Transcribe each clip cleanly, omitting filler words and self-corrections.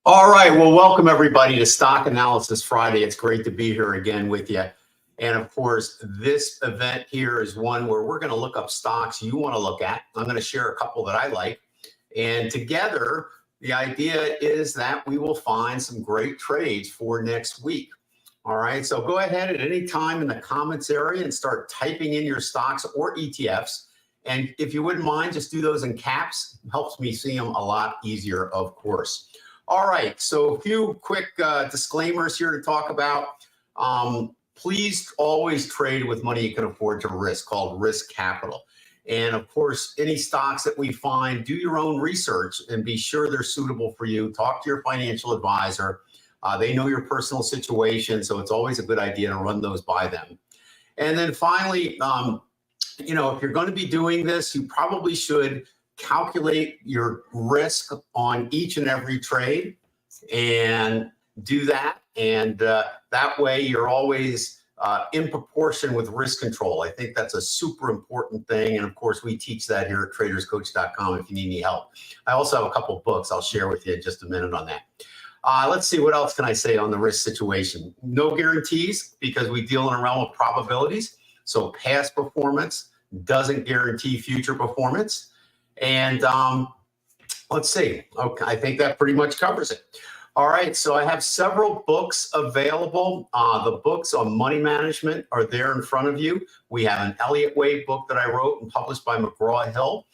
All right, well, welcome everybody to Stock Analysis Friday. It's great to be here again with you. And of course, this event here is one where we're going to look up stocks you want to look at. I'm going to share a couple that I like. And together, the idea is that we will find some great trades for next week. All right, so go ahead at any time in the comments area and start typing in your stocks or ETFs. And if you wouldn't mind, just do those in caps. Helps me see them a lot easier, of course. All right, so a few quick disclaimers here to talk about. Please always trade with money you can afford to risk, called risk capital. And of course, any stocks that we find, do your own research and be sure they're suitable for you. Talk to your financial advisor. They know your personal situation, so it's always a good idea to run those by them. And then finally, if you're going to be doing this, you probably should calculate your risk on each and every trade and do that. And that way you're always in proportion with risk control. I think that's a super important thing. And of course, we teach that here at traderscoach.com if you need any help. I also have a couple of books I'll share with you in just a minute on that. Let's see, what else can I say on the risk situation? No guarantees, because we deal in a realm of probabilities. So past performance doesn't guarantee future performance. And let's see, okay, I think that pretty much covers it. All right, so I have several books available. The books on money management are there in front of you. We have an Elliott Wave book that I wrote and published by McGraw-Hill.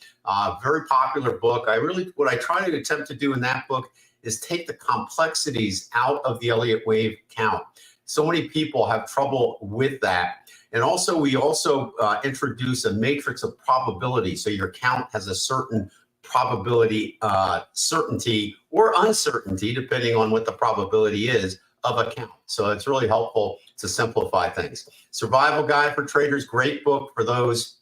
Very popular book. What I try to attempt to do in that book is take the complexities out of the Elliott Wave count. So many people have trouble with that. And also, we introduce a matrix of probability. So your count has a certain probability, certainty or uncertainty, depending on what the probability is of a count. So it's really helpful to simplify things. Survival Guide for Traders, great book for those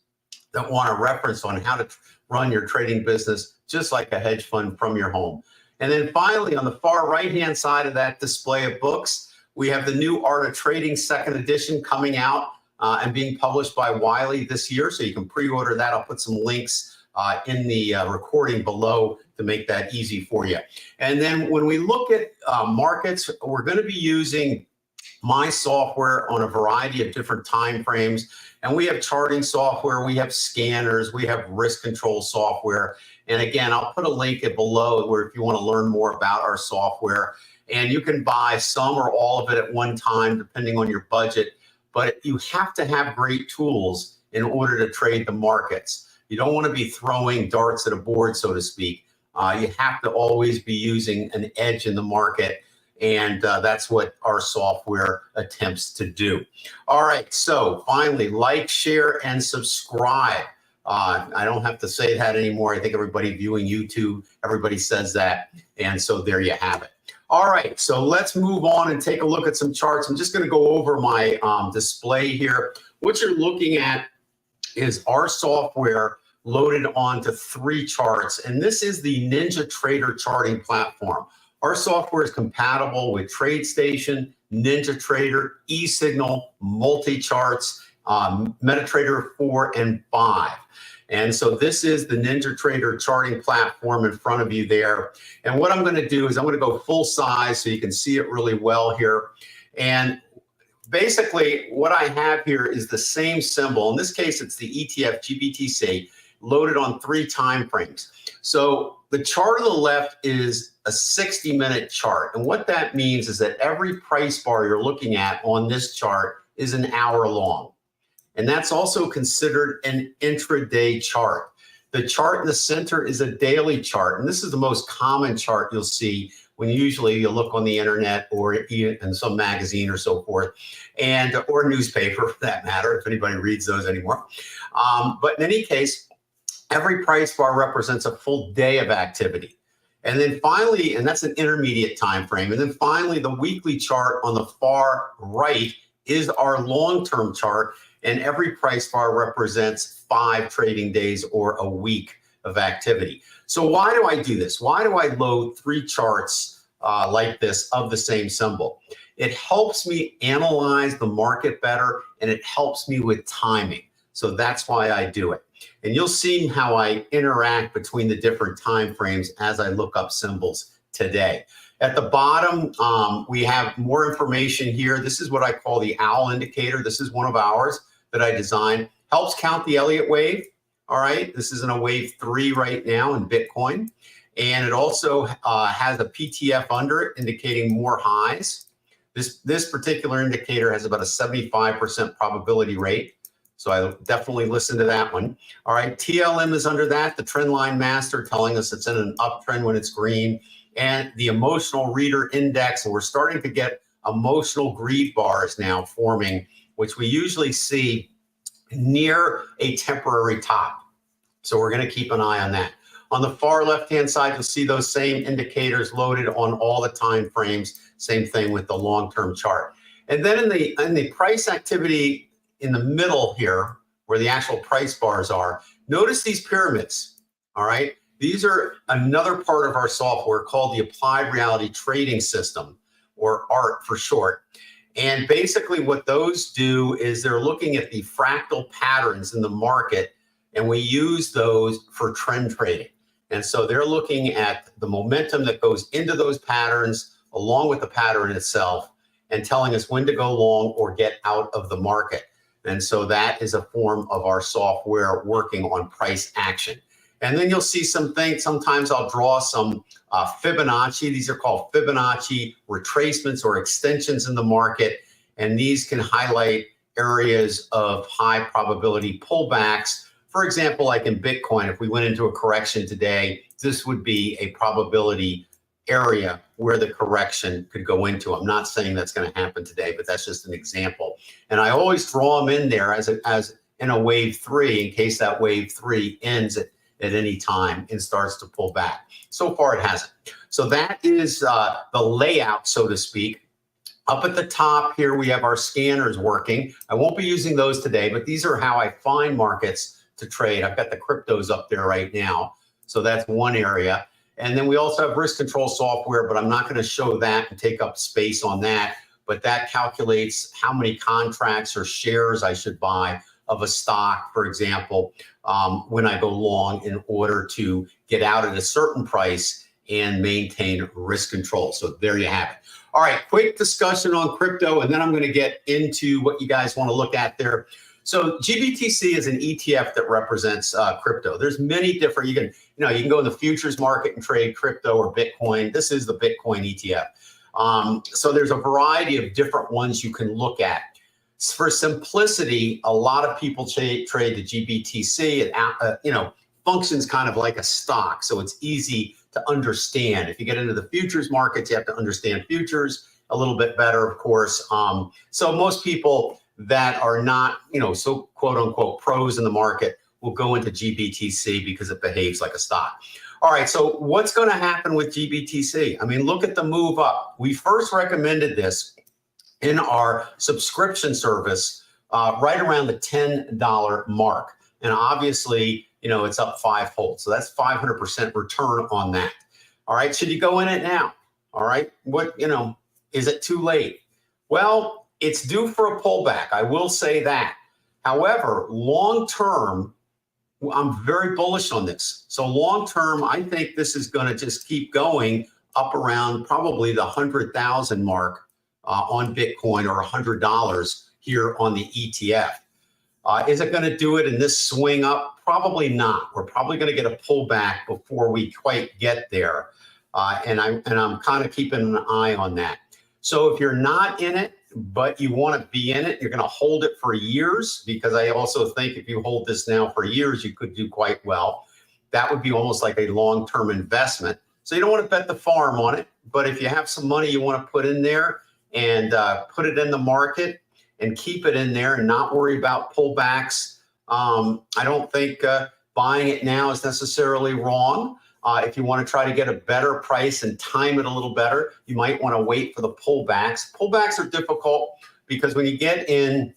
that want a reference on how to run your trading business, just like a hedge fund from your home. And then finally, on the far right-hand side of that display of books, we have the new Art of Trading second edition coming out. And being published by Wiley this year. So you can pre-order that. I'll put some links in the recording below to make that easy for you. And then when we look at markets, we're going to be using my software on a variety of different time frames. And we have charting software, we have scanners, we have risk control software. And again, I'll put a link below where if you want to learn more about our software. And you can buy some or all of it at one time, depending on your budget. But you have to have great tools in order to trade the markets. You don't want to be throwing darts at a board, so to speak. You have to always be using an edge in the market. And that's what our software attempts to do. All right, so finally, like, share, and subscribe. I don't have to say that anymore. I think everybody viewing YouTube, everybody says that. And so there you have it. All right, so let's move on and take a look at some charts. I'm just going to go over my display here. What you're looking at is our software loaded onto 3 charts. And this is the NinjaTrader charting platform. Our software is compatible with TradeStation, NinjaTrader, eSignal, multi-charts, MetaTrader 4 and 5. And so this is the NinjaTrader charting platform in front of you there. And what I'm going to do is I'm going to go full size so you can see it really well here. And basically what I have here is the same symbol. In this case, it's the ETF GBTC loaded on 3 time frames. So the chart on the left is a 60-minute chart. And what that means is that every price bar you're looking at on this chart is an hour long. And that's also considered an intraday chart. The chart in the center is a daily chart. And this is the most common chart you'll see when usually you look on the internet or in some magazine or so forth, and or newspaper for that matter, if anybody reads those anymore. But in any case, every price bar represents a full day of activity. And then finally, and that's an intermediate time frame. And then finally, the weekly chart on the far right is our long-term chart. And every price bar represents 5 trading days or a week of activity. So why do I do this? Why do I load 3 charts like this of the same symbol? It helps me analyze the market better, and it helps me with timing. So that's why I do it. And you'll see how I interact between the different time frames as I look up symbols today. At the bottom, we have more information here. This is what I call the OWL indicator. This is one of ours that I designed. Helps count the Elliott wave. All right, this is in a wave 3 right now in Bitcoin. And it also has a PTF under it, indicating more highs. This particular indicator has about a 75% probability rate. So I definitely listen to that one. All right, TLM is under that, the trend line master telling us it's in an uptrend when it's green, and the emotional reader index. And we're starting to get emotional greed bars now forming, which we usually see near a temporary top. So we're going to keep an eye on that. On the far left-hand side, you'll see those same indicators loaded on all the time frames. Same thing with the long-term chart. And then in the price activity in the middle here, where the actual price bars are, notice these pyramids, all right? These are another part of our software called the Applied Reality Trading System, or ART for short. And basically what those do is they're looking at the fractal patterns in the market, and we use those for trend trading. And so they're looking at the momentum that goes into those patterns along with the pattern itself and telling us when to go long or get out of the market. And so that is a form of our software working on price action. And then you'll see some things. Sometimes I'll draw some Fibonacci. These are called Fibonacci retracements or extensions in the market. And these can highlight areas of high probability pullbacks. For example, like in Bitcoin, if we went into a correction today, this would be a probability area where the correction could go into. I'm not saying that's going to happen today, but that's just an example. And I always draw them in there as in a wave 3 in case that wave 3 ends at any time and starts to pull back. So far, it hasn't. So that is the layout, so to speak. Up at the top here, we have our scanners working. I won't be using those today, but these are how I find markets to trade. I've got the cryptos up there right now. So that's one area. And then we also have risk control software, but I'm not going to show that and take up space on that. But that calculates how many contracts or shares I should buy of a stock, for example, when I go long in order to get out at a certain price and maintain risk control. So there you have it. All right, quick discussion on crypto, and then I'm going to get into what you guys want to look at there. So GBTC is an ETF that represents crypto. There's many different, you can go in the futures market and trade crypto or Bitcoin. This is the Bitcoin ETF. So there's a variety of different ones you can look at. For simplicity, a lot of people trade the GBTC. It functions kind of like a stock, so it's easy to understand. If you get into the futures markets, you have to understand futures a little bit better, of course. So most people that are not, so quote unquote pros in the market will go into GBTC because it behaves like a stock. All right, so what's going to happen with GBTC? I mean, look at the move up. We first recommended this in our subscription service right around the $10 mark. And obviously, it's up fivefold. So that's 500% return on that. All right, should you go in it now? All right, is it too late? Well, it's due for a pullback. I will say that. However, long term, I'm very bullish on this. So long term, I think this is going to just keep going up around probably the 100,000 mark on Bitcoin, or $100 here on the ETF. Is it going to do it in this swing up? Probably not. We're probably going to get a pullback before we quite get there. And I'm kind of keeping an eye on that. So if you're not in it, but you want to be in it, you're going to hold it for years, because I also think if you hold this now for years, you could do quite well. That would be almost like a long-term investment. So you don't want to bet the farm on it, but if you have some money you want to put in there and put it in the market and keep it in there and not worry about pullbacks, I don't think buying it now is necessarily wrong. If you want to try to get a better price and time it a little better, you might want to wait for the pullbacks. Pullbacks are difficult because when you get in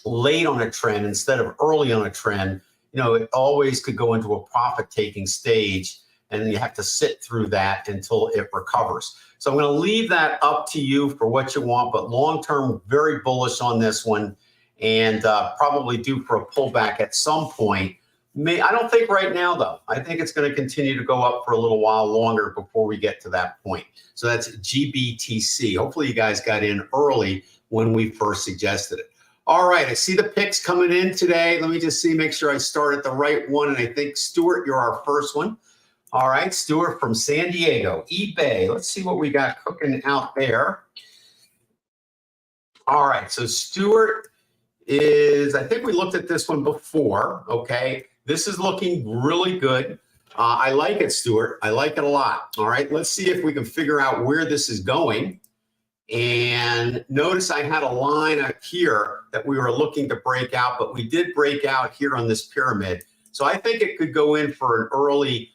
late on a trend instead of early on a trend, it always could go into a profit-taking stage, and then you have to sit through that until it recovers. So I'm going to leave that up to you for what you want, but long-term, very bullish on this one, and probably due for a pullback at some point. I don't think right now, though. I think it's going to continue to go up for a little while longer before we get to that point. So that's GBTC. Hopefully you guys got in early when we first suggested it. All right, I see the picks coming in today. Let me just make sure I start at the right one. And I think, Stuart, you're our first one. All right, Stuart from San Diego, eBay. Let's see what we got cooking out there. All right, so Stuart is, I think we looked at this one before, okay? This is looking really good. I like it, Stuart. I like it a lot. All right, let's see if we can figure out where this is going. And notice I had a line up here that we were looking to break out, but we did break out here on this pyramid. So I think it could go in for an early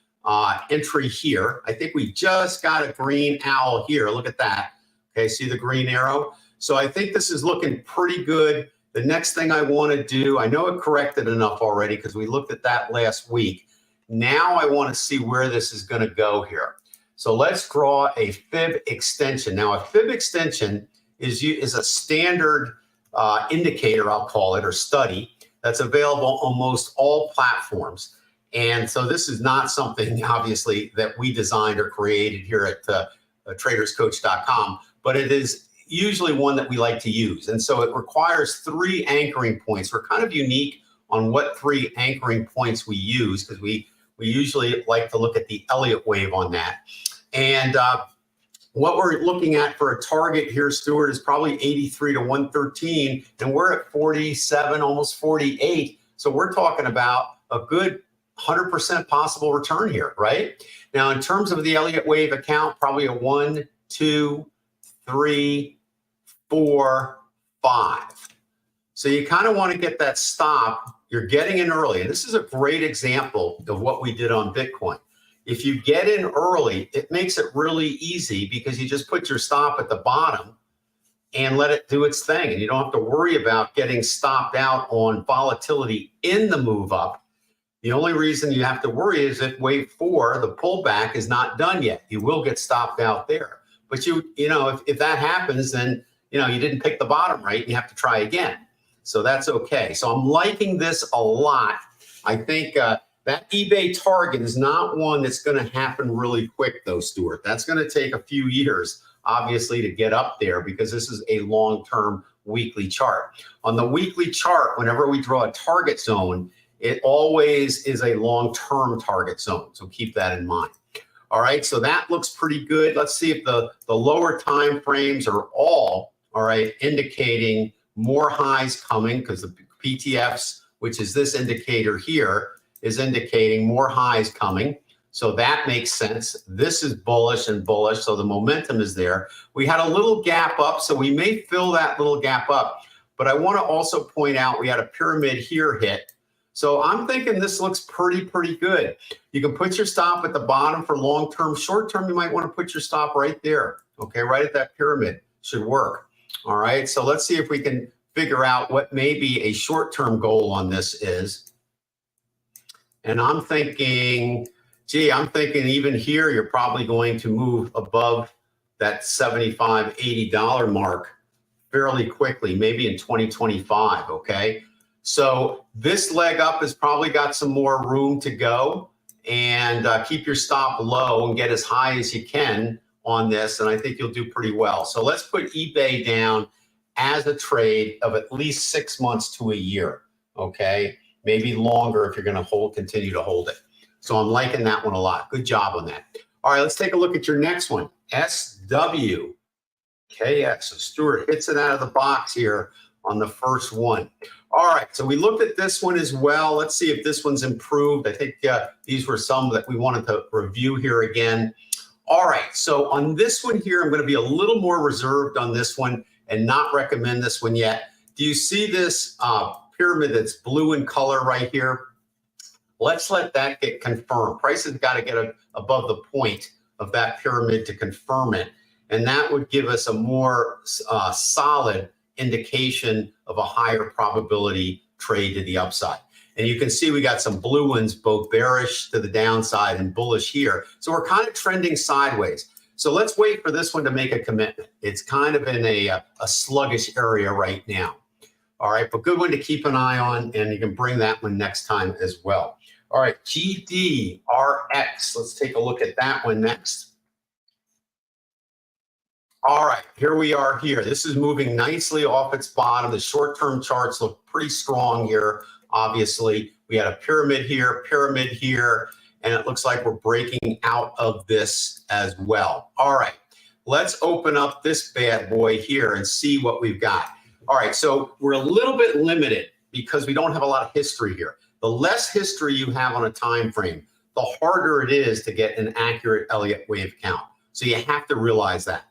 entry here. I think we just got a green owl here. Look at that. Okay, see the green arrow? So I think this is looking pretty good. The next thing I want to do, I know it corrected enough already because we looked at that last week. Now I want to see where this is going to go here. So let's draw a fib extension. Now a fib extension is a standard indicator, I'll call it, or study that's available on most all platforms. And so this is not something, obviously, that we designed or created here at traderscoach.com, but it is usually one that we like to use. And so it requires 3 anchoring points. We're kind of unique on what 3 anchoring points we use, because we usually like to look at the Elliott wave on that. And what we're looking at for a target here, Stuart, is probably 83 to 113, and we're at 47, almost 48. So we're talking about a good 100% possible return here, right? Now, in terms of the Elliott wave account, probably a 1, 2, 3, 4, 5. So you kind of want to get that stop. You're getting in early. And this is a great example of what we did on Bitcoin. If you get in early, it makes it really easy because you just put your stop at the bottom and let it do its thing. And you don't have to worry about getting stopped out on volatility in the move up. The only reason you have to worry is if wave 4, the pullback, is not done yet. You will get stopped out there. But if that happens, then you didn't pick the bottom right, and you have to try again. So that's okay. So I'm liking this a lot. I think that eBay target is not one that's going to happen really quick, though, Stuart. That's going to take a few years, obviously, to get up there, because this is a long-term weekly chart. On the weekly chart, whenever we draw a target zone, it always is a long-term target zone. So keep that in mind. All right, so that looks pretty good. Let's see if the lower time frames are all right, indicating more highs coming, because the PTFs, which is this indicator here, is indicating more highs coming. So that makes sense. This is bullish and bullish, so the momentum is there. We had a little gap up, so we may fill that little gap up. But I want to also point out we had a pyramid here hit. So I'm thinking this looks pretty good. You can put your stop at the bottom for long-term. Short-term, you might want to put your stop right there, okay, right at that pyramid. Should work. All right, so let's see if we can figure out what maybe a short-term goal on this is. And I'm thinking, gee, I'm thinking even here, you're probably going to move above that $75, $80 mark fairly quickly, maybe in 2025, okay? So this leg up has probably got some more room to go, and keep your stop low and get as high as you can on this, and I think you'll do pretty well. So let's put eBay down as a trade of at least 6 months to a year, okay? Maybe longer if you're gonna continue to hold it. So I'm liking that one a lot. Good job on that. All right, let's take a look at your next one, SWKX. So Stuart hits it out of the box here on the first one. All right, so we looked at this one as well. Let's see if this one's improved. I think these were some that we wanted to review here again. All right, so on this one here, I'm going to be a little more reserved on this one and not recommend this one yet. Do you see this pyramid that's blue in color right here? Let's let that get confirmed. Price has got to get above the point of that pyramid to confirm it. And that would give us a more solid indication of a higher probability trade to the upside. And you can see we got some blue ones, both bearish to the downside and bullish here. So we're kind of trending sideways. So let's wait for this one to make a commitment. It's kind of in a sluggish area right now. All right, but good one to keep an eye on, and you can bring that one next time as well. All right, GDRX. Let's take a look at that one next. All right, here we are here. This is moving nicely off its bottom. The short-term charts look pretty strong here, obviously. We had a pyramid here, and it looks like we're breaking out of this as well. All right, let's open up this bad boy here and see what we've got. All right, so we're a little bit limited because we don't have a lot of history here. The less history you have on a time frame, the harder it is to get an accurate Elliott wave count. So you have to realize that.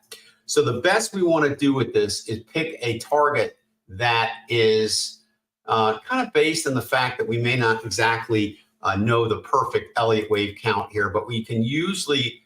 So the best we want to do with this is pick a target that is kind of based on the fact that we may not exactly know the perfect Elliott wave count here, but we can usually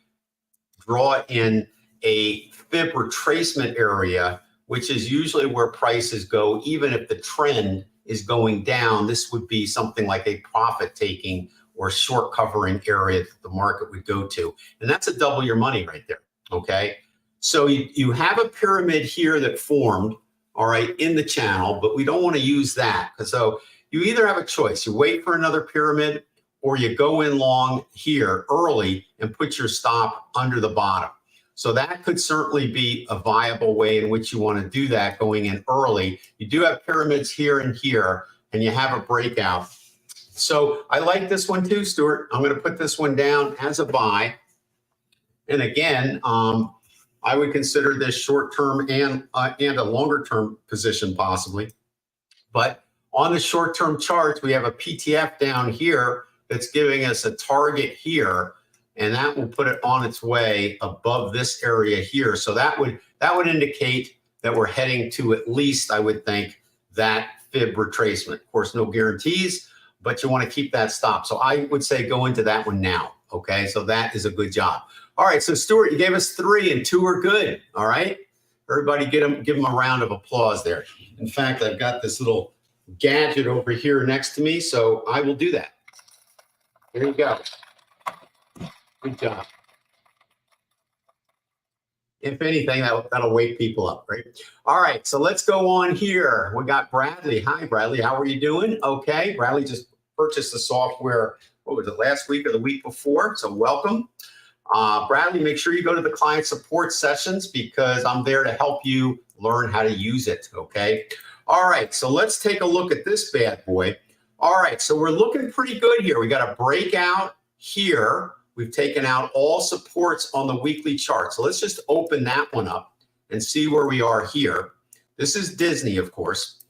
draw in a fib retracement area, which is usually where prices go, even if the trend is going down. This would be something like a profit taking or short covering area that the market would go to. And that's a double your money right there, okay? So you have a pyramid here that formed, all right, in the channel, but we don't want to use that. So you either have a choice. You wait for another pyramid, or you go in long here early and put your stop under the bottom. So that could certainly be a viable way in which you want to do that, going in early. You do have pyramids here and here, and you have a breakout. So I like this one too, Stuart. I'm going to put this one down as a buy. And again, I would consider this short-term and a longer-term position possibly. But on the short-term charts, we have a PTF down here that's giving us a target here, and that will put it on its way above this area here. So that would indicate that we're heading to at least, I would think, that fib retracement. Of course, no guarantees, but you want to keep that stop. So I would say go into that one now, okay? So that is a good job. All right, so Stuart, you gave us 3 and 2 are good, all right? Everybody give them a round of applause there. In fact, I've got this little gadget over here next to me, so I will do that. There you go. Good job. If anything, that'll wake people up, right? All right, so let's go on here. We got Bradley. Hi, Bradley. How are you doing? Okay, Bradley just purchased the software, what was it, last week or the week before? So welcome. Bradley, make sure you go to the client support sessions because I'm there to help you learn how to use it, okay? All right, so let's take a look at this bad boy. All right, so we're looking pretty good here. We got a breakout here. We've taken out all supports on the weekly chart. So let's just open that one up and see where we are here. This is Disney, of course.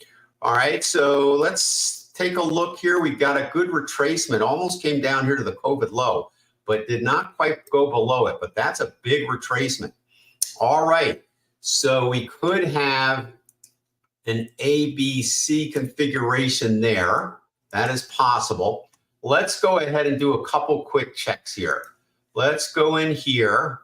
All right, so let's take a look here. We've got a good retracement. Almost came down here to the COVID low, but did not quite go below it, but that's a big retracement. All right, so we could have an ABC configuration there. That is possible. Let's go ahead and do a couple quick checks here. Let's go in here.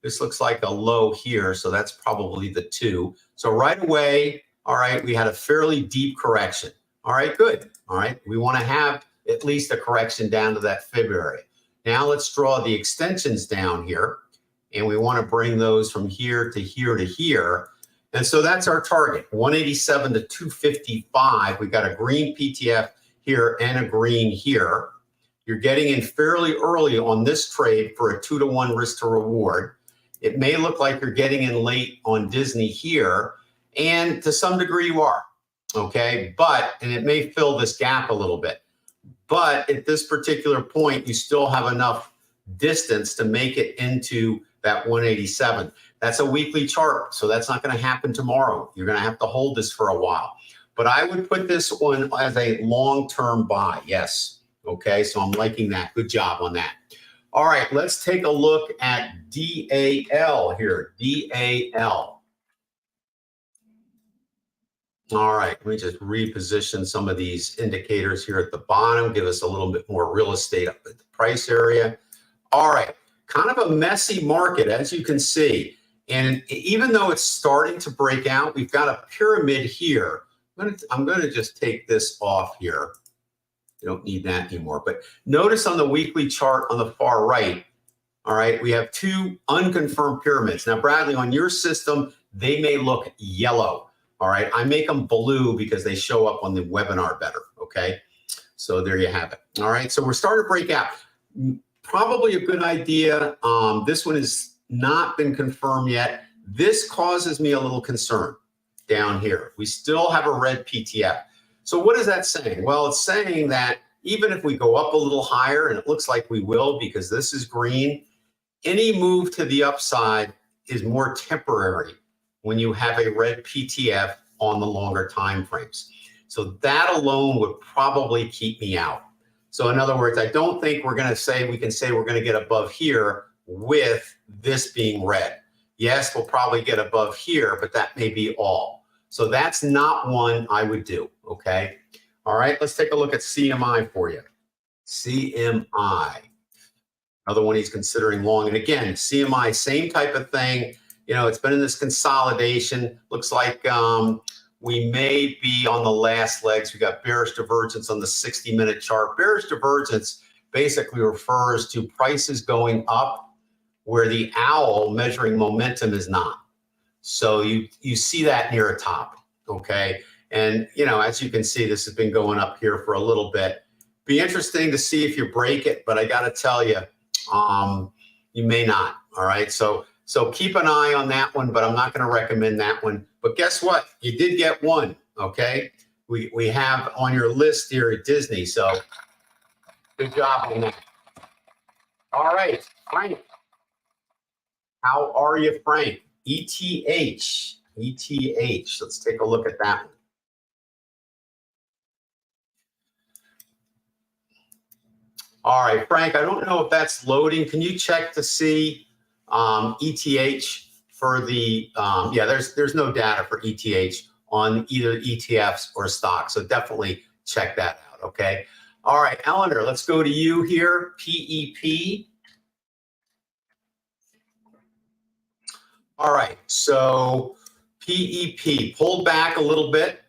This looks like a low here, so that's probably the 2. So right away, all right, we had a fairly deep correction. All right, good. All right, we want to have at least a correction down to that fib area. Now let's draw the extensions down here, and we want to bring those from here to here to here. And so that's our target, 187 to 255. We got a green PTF here and a green here. You're getting in fairly early on this trade for a 2-to-1 risk to reward. It may look like you're getting in late on Disney here, and to some degree you are, okay? And it may fill this gap a little bit. But at this particular point, you still have enough distance to make it into that 187. That's a weekly chart, so that's not going to happen tomorrow. You're going to have to hold this for a while. But I would put this one as a long-term buy, yes. Okay, so I'm liking that. Good job on that. All right, let's take a look at DAL here, DAL. All right, let me just reposition some of these indicators here at the bottom, give us a little bit more real estate up at the price area. All right, kind of a messy market, as you can see. And even though it's starting to break out, we've got a pyramid here. I'm going to just take this off here. You don't need that anymore. But notice on the weekly chart on the far right, all right, we have 2 unconfirmed pyramids. Now, Bradley, on your system, they may look yellow. All right, I make them blue because they show up on the webinar better. Okay, so there you have it. All right, so we're starting to break out. Probably a good idea. This one has not been confirmed yet. This causes me a little concern down here. We still have a red PTF. So what is that saying? Well, it's saying that even if we go up a little higher, and it looks like we will because this is green, any move to the upside is more temporary when you have a red PTF on the longer time frames. So that alone would probably keep me out. So in other words, I don't think we can say we're going to get above here with this being red. Yes, we'll probably get above here, but that may be all. So that's not one I would do, okay? All right, let's take a look at CMI for you. CMI, another one he's considering long. And again, CMI, same type of thing. You know, it's been in this consolidation. Looks like we may be on the last legs. We got bearish divergence on the 60-minute chart. Bearish divergence basically refers to prices going up where the owl measuring momentum is not. So you see that near a top, okay? And, you know, as you can see, this has been going up here for a little bit. Be interesting to see if you break it, but I got to tell you, you may not, all right? So keep an eye on that one, but I'm not going to recommend that one. But guess what? You did get one, okay? We have on your list here at Disney, so good job on that. All right, Frank. How are you, Frank? ETH. Let's take a look at that one. All right, Frank, I don't know if that's loading. Can you check to see ETH for the, yeah, there's no data for ETH on either ETFs or stocks. So definitely check that out, okay? All right, Eleanor, let's go to you here, PEP. All right, so PEP pulled back a little bit,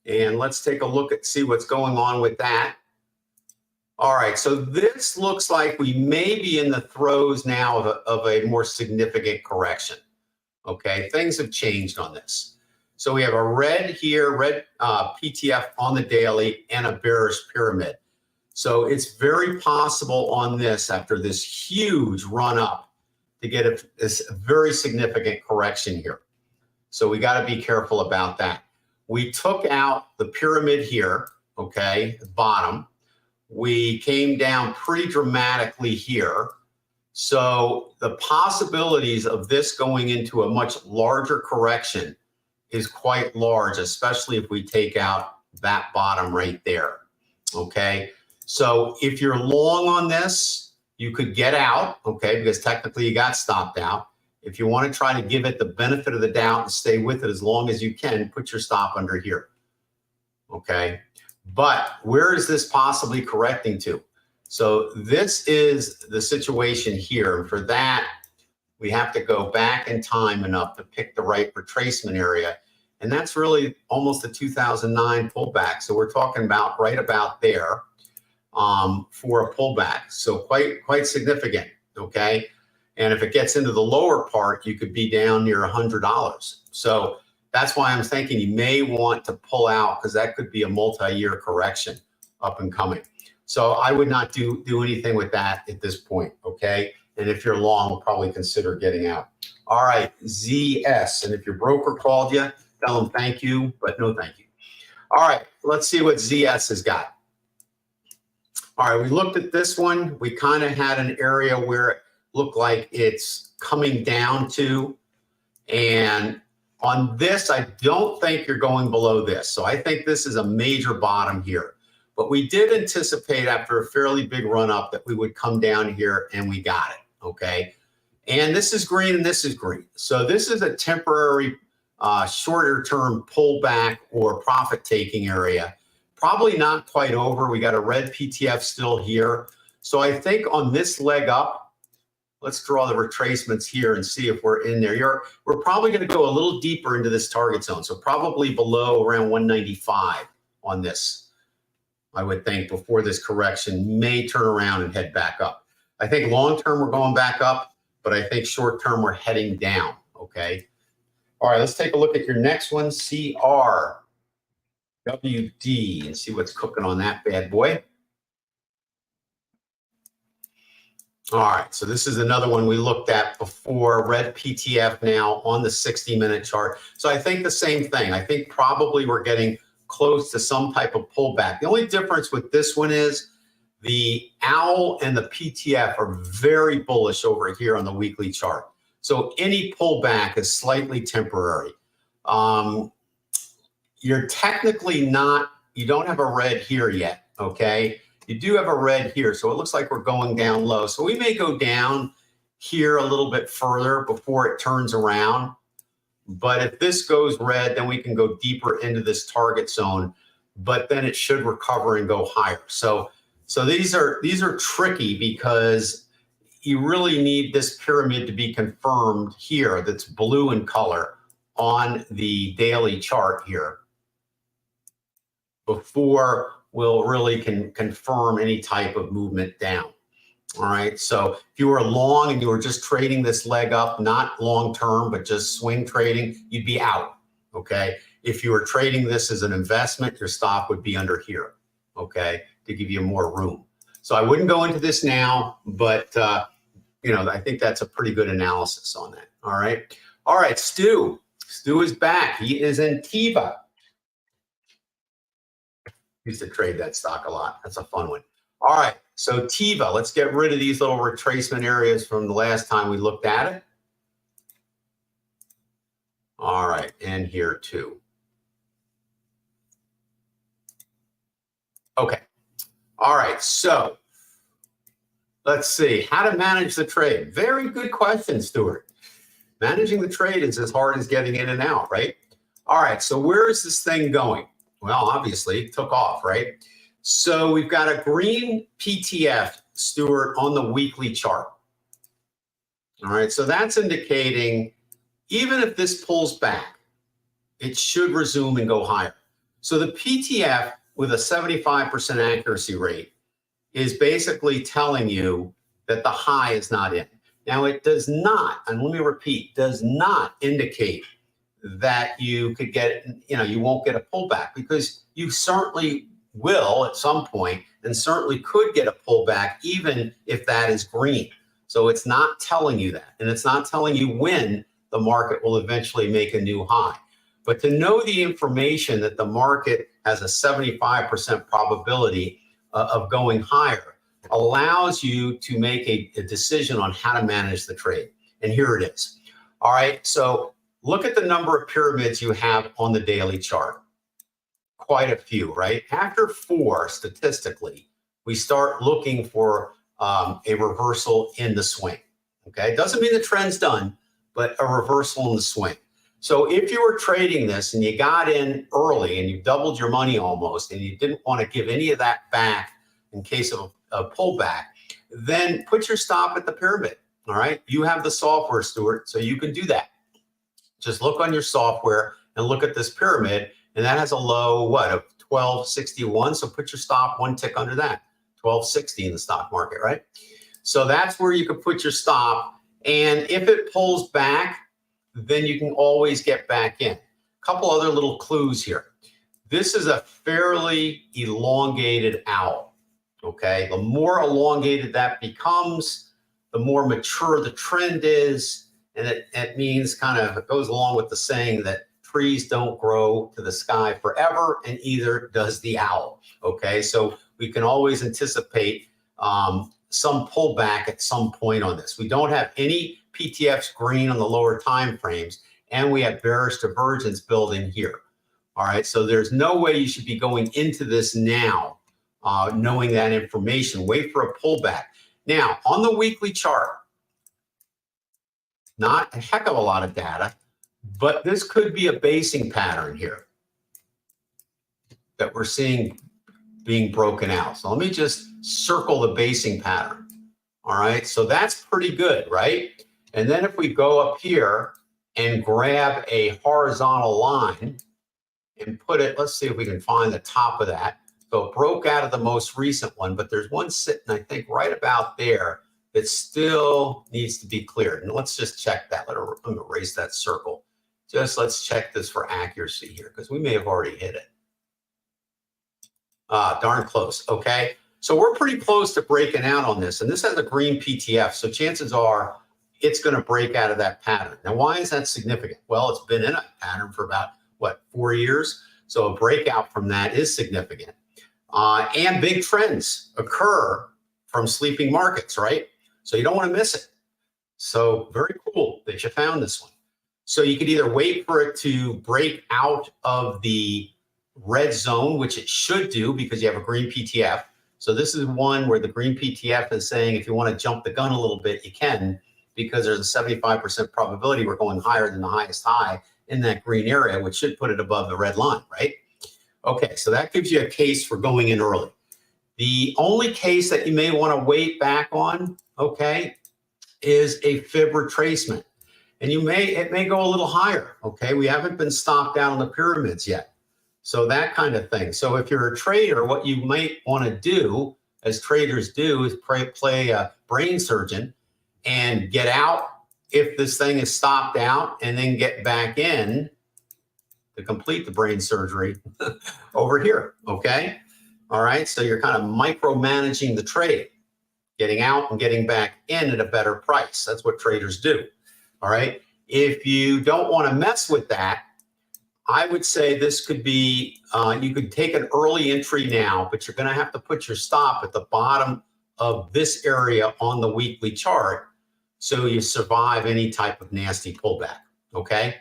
and let's take a look at see what's going on with that. All right, so this looks like we may be in the throes now of a more significant correction. Okay, things have changed on this. So we have a red here, red PTF on the daily, and a bearish pyramid. So it's very possible on this, after this huge run up, to get this very significant correction here. So we got to be careful about that. We took out the pyramid here, okay, bottom. We came down pretty dramatically here. So the possibilities of this going into a much larger correction is quite large, especially if we take out that bottom right there, okay? So if you're long on this, you could get out, okay, because technically you got stopped out. If you want to try to give it the benefit of the doubt and stay with it as long as you can, put your stop under here, okay? But where is this possibly correcting to? So this is the situation here. And for that, we have to go back in time enough to pick the right retracement area. And that's really almost a 2009 pullback. So we're talking about right about there for a pullback. So quite significant, okay? And if it gets into the lower part, you could be down near $100. So that's why I'm thinking you may want to pull out, because that could be a multi-year correction up and coming. So I would not do anything with that at this point, okay? And if you're long, probably consider getting out. All right, ZS. And if your broker called you, tell them thank you, but no thank you. All right, let's see what ZS has got. All right, we looked at this one. We kind of had an area where it looked like it's coming down to. And on this, I don't think you're going below this. So I think this is a major bottom here. But we did anticipate after a fairly big run up that we would come down here, and we got it, okay? And this is green and this is green. So this is a temporary shorter term pullback or profit taking area. Probably not quite over. We got a red PTF still here. So I think on this leg up, let's draw the retracements here and see if we're in there. We're probably going to go a little deeper into this target zone. So probably below around 195 on this, I would think, before this correction may turn around and head back up. I think long term we're going back up, but I think short term we're heading down, okay? All right, let's take a look at your next one, CRWD, and see what's cooking on that bad boy. All right, so this is another one we looked at before, red PTF now on the 60-minute chart. So I think the same thing. I think probably we're getting close to some type of pullback. The only difference with this one is the OWL and the PTF are very bullish over here on the weekly chart. So any pullback is slightly temporary. You're technically not, you don't have a red here yet, okay? You do have a red here, so it looks like we're going down low. So we may go down here a little bit further before it turns around. But if this goes red, then we can go deeper into this target zone, but then it should recover and go higher. So these are tricky because you really need this pyramid to be confirmed here that's blue in color on the daily chart here before we'll really confirm any type of movement down. All right, so if you were long and you were just trading this leg up, not long term, but just swing trading, you'd be out, okay? If you were trading this as an investment, your stop would be under here, okay, to give you more room. So I wouldn't go into this now, but you know, I think that's a pretty good analysis on that. All right, Stu. Stu is back. He is in Tiva. Used to trade that stock a lot. That's a fun one. All right, so Tiva, let's get rid of these little retracement areas from the last time we looked at it. All right, and here too. Okay, all right, so let's see, how to manage the trade. Very good question, Stuart. Managing the trade is as hard as getting in and out, right? All right, so where is this thing going? Well, obviously, it took off, right? So we've got a green PTF, Stuart, on the weekly chart. All right, so that's indicating even if this pulls back, it should resume and go higher. So the PTF with a 75% accuracy rate is basically telling you that the high is not in. Now, it does not, and let me repeat, does not indicate that you could get, you know, you won't get a pullback, because you certainly will at some point and certainly could get a pullback even if that is green. So it's not telling you that, and it's not telling you when the market will eventually make a new high. But to know the information that the market has a 75% probability of going higher allows you to make a decision on how to manage the trade. And here it is. All right, so look at the number of pyramids you have on the daily chart. Quite a few, right? After 4, statistically, we start looking for a reversal in the swing. Okay, doesn't mean the trend's done, but a reversal in the swing. So if you were trading this and you got in early and you doubled your money almost, and you didn't want to give any of that back in case of a pullback, then put your stop at the pyramid. All right, you have the software, Stuart, so you can do that. Just look on your software and look at this pyramid, and that has a low, what, of 1261. So put your stop one tick under that, 1260 in the stock market, right? So that's where you can put your stop. And if it pulls back, then you can always get back in. A couple other little clues here. This is a fairly elongated owl, okay? The more elongated that becomes, the more mature the trend is. And it means kind of, it goes along with the saying that trees don't grow to the sky forever, and either does the owl, okay? So we can always anticipate some pullback at some point on this. We don't have any PTFs green on the lower time frames, and we have bearish divergence building here. All right, so there's no way you should be going into this now, knowing that information. Wait for a pullback. Now, on the weekly chart, not a heck of a lot of data, but this could be a basing pattern here that we're seeing being broken out. So let me just circle the basing pattern. All right, so that's pretty good, right? And then if we go up here and grab a horizontal line and put it, let's see if we can find the top of that. So it broke out of the most recent one, but there's one sitting, I think, right about there that still needs to be cleared. And let's just check that. I'm going to erase that circle. Just let's check this for accuracy here, because we may have already hit it. Darn close. Okay. So we're pretty close to breaking out on this. And this has a green PTF. So chances are it's going to break out of that pattern. Now, why is that significant? Well, it's been in a pattern for about, what, 4 years? So a breakout from that is significant. And big trends occur from sleeping markets, right? So you don't want to miss it. So very cool that you found this one. So you could either wait for it to break out of the red zone, which it should do because you have a green PTF. So this is one where the green PTF is saying if you want to jump the gun a little bit, you can, because there's a 75% probability we're going higher than the highest high in that green area, which should put it above the red line, right? Okay, so that gives you a case for going in early. The only case that you may want to wait back on, okay, is a fib retracement. And it may go a little higher, okay? We haven't been stopped out on the pyramids yet. So that kind of thing. So if you're a trader, what you might want to do, as traders do, is play a brain surgeon and get out if this thing is stopped out, and then get back in to complete the brain surgery over here, okay? All right, so you're kind of micromanaging the trade, getting out and getting back in at a better price. That's what traders do, all right? If you don't want to mess with that, I would say this could be, you could take an early entry now, but you're going to have to put your stop at the bottom of this area on the weekly chart so you survive any type of nasty pullback, okay?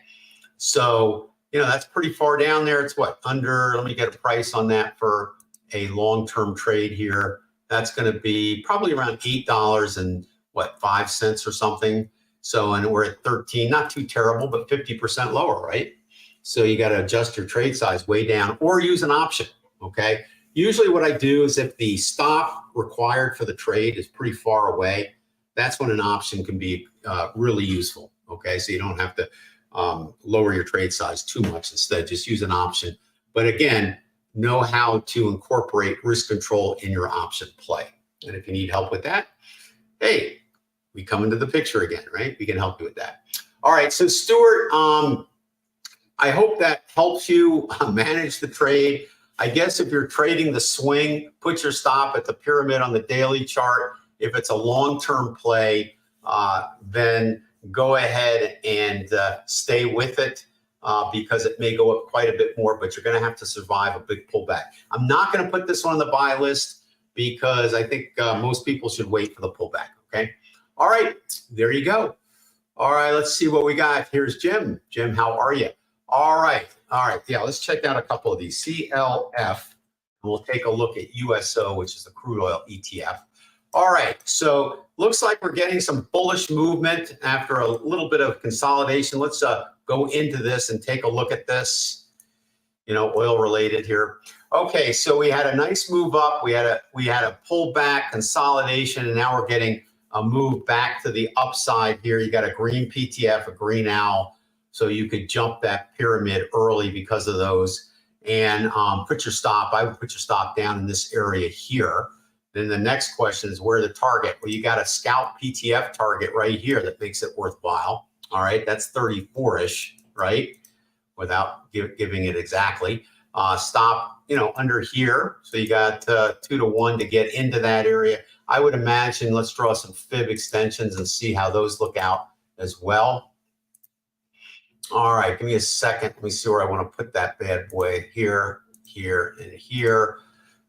So, you know, that's pretty far down there. It's what, under, let me get a price on that for a long-term trade here. That's going to be probably around $8 and what, 5 cents or something. So, and we're at 13, not too terrible, but 50% lower, right? So you got to adjust your trade size way down or use an option, okay? Usually what I do is if the stop required for the trade is pretty far away, that's when an option can be really useful, okay? So you don't have to lower your trade size too much. Instead, just use an option. But again, know how to incorporate risk control in your option play. And if you need help with that, hey, we come into the picture again, right? We can help you with that. All right, so Stuart, I hope that helps you manage the trade. I guess if you're trading the swing, put your stop at the pyramid on the daily chart. If it's a long-term play, then go ahead and stay with it because it may go up quite a bit more, but you're going to have to survive a big pullback. I'm not going to put this one on the buy list because I think most people should wait for the pullback, okay? All right, there you go. All right, let's see what we got. Here's Jim. Jim, how are you? All right. Yeah, let's check out a couple of these. CLF, and we'll take a look at USO, which is the crude oil ETF. All right, so looks like we're getting some bullish movement after a little bit of consolidation. Let's go into this and take a look at this, oil related here. Okay, so we had a nice move up. We had a pullback, consolidation, and now we're getting a move back to the upside here. You got a green PTF, a green owl, so you could jump that pyramid early because of those. And put your stop. I would put your stop down in this area here. Then the next question is where the target? Well, you got a scalp PTF target right here that makes it worthwhile. All right, that's 34-ish, right? Without giving it exactly. Stop, under here. So you got 2 to 1 to get into that area. I would imagine, let's draw some fib extensions and see how those look out as well. All right, give me a second. Let me see where I want to put that bad boy here, here, and here.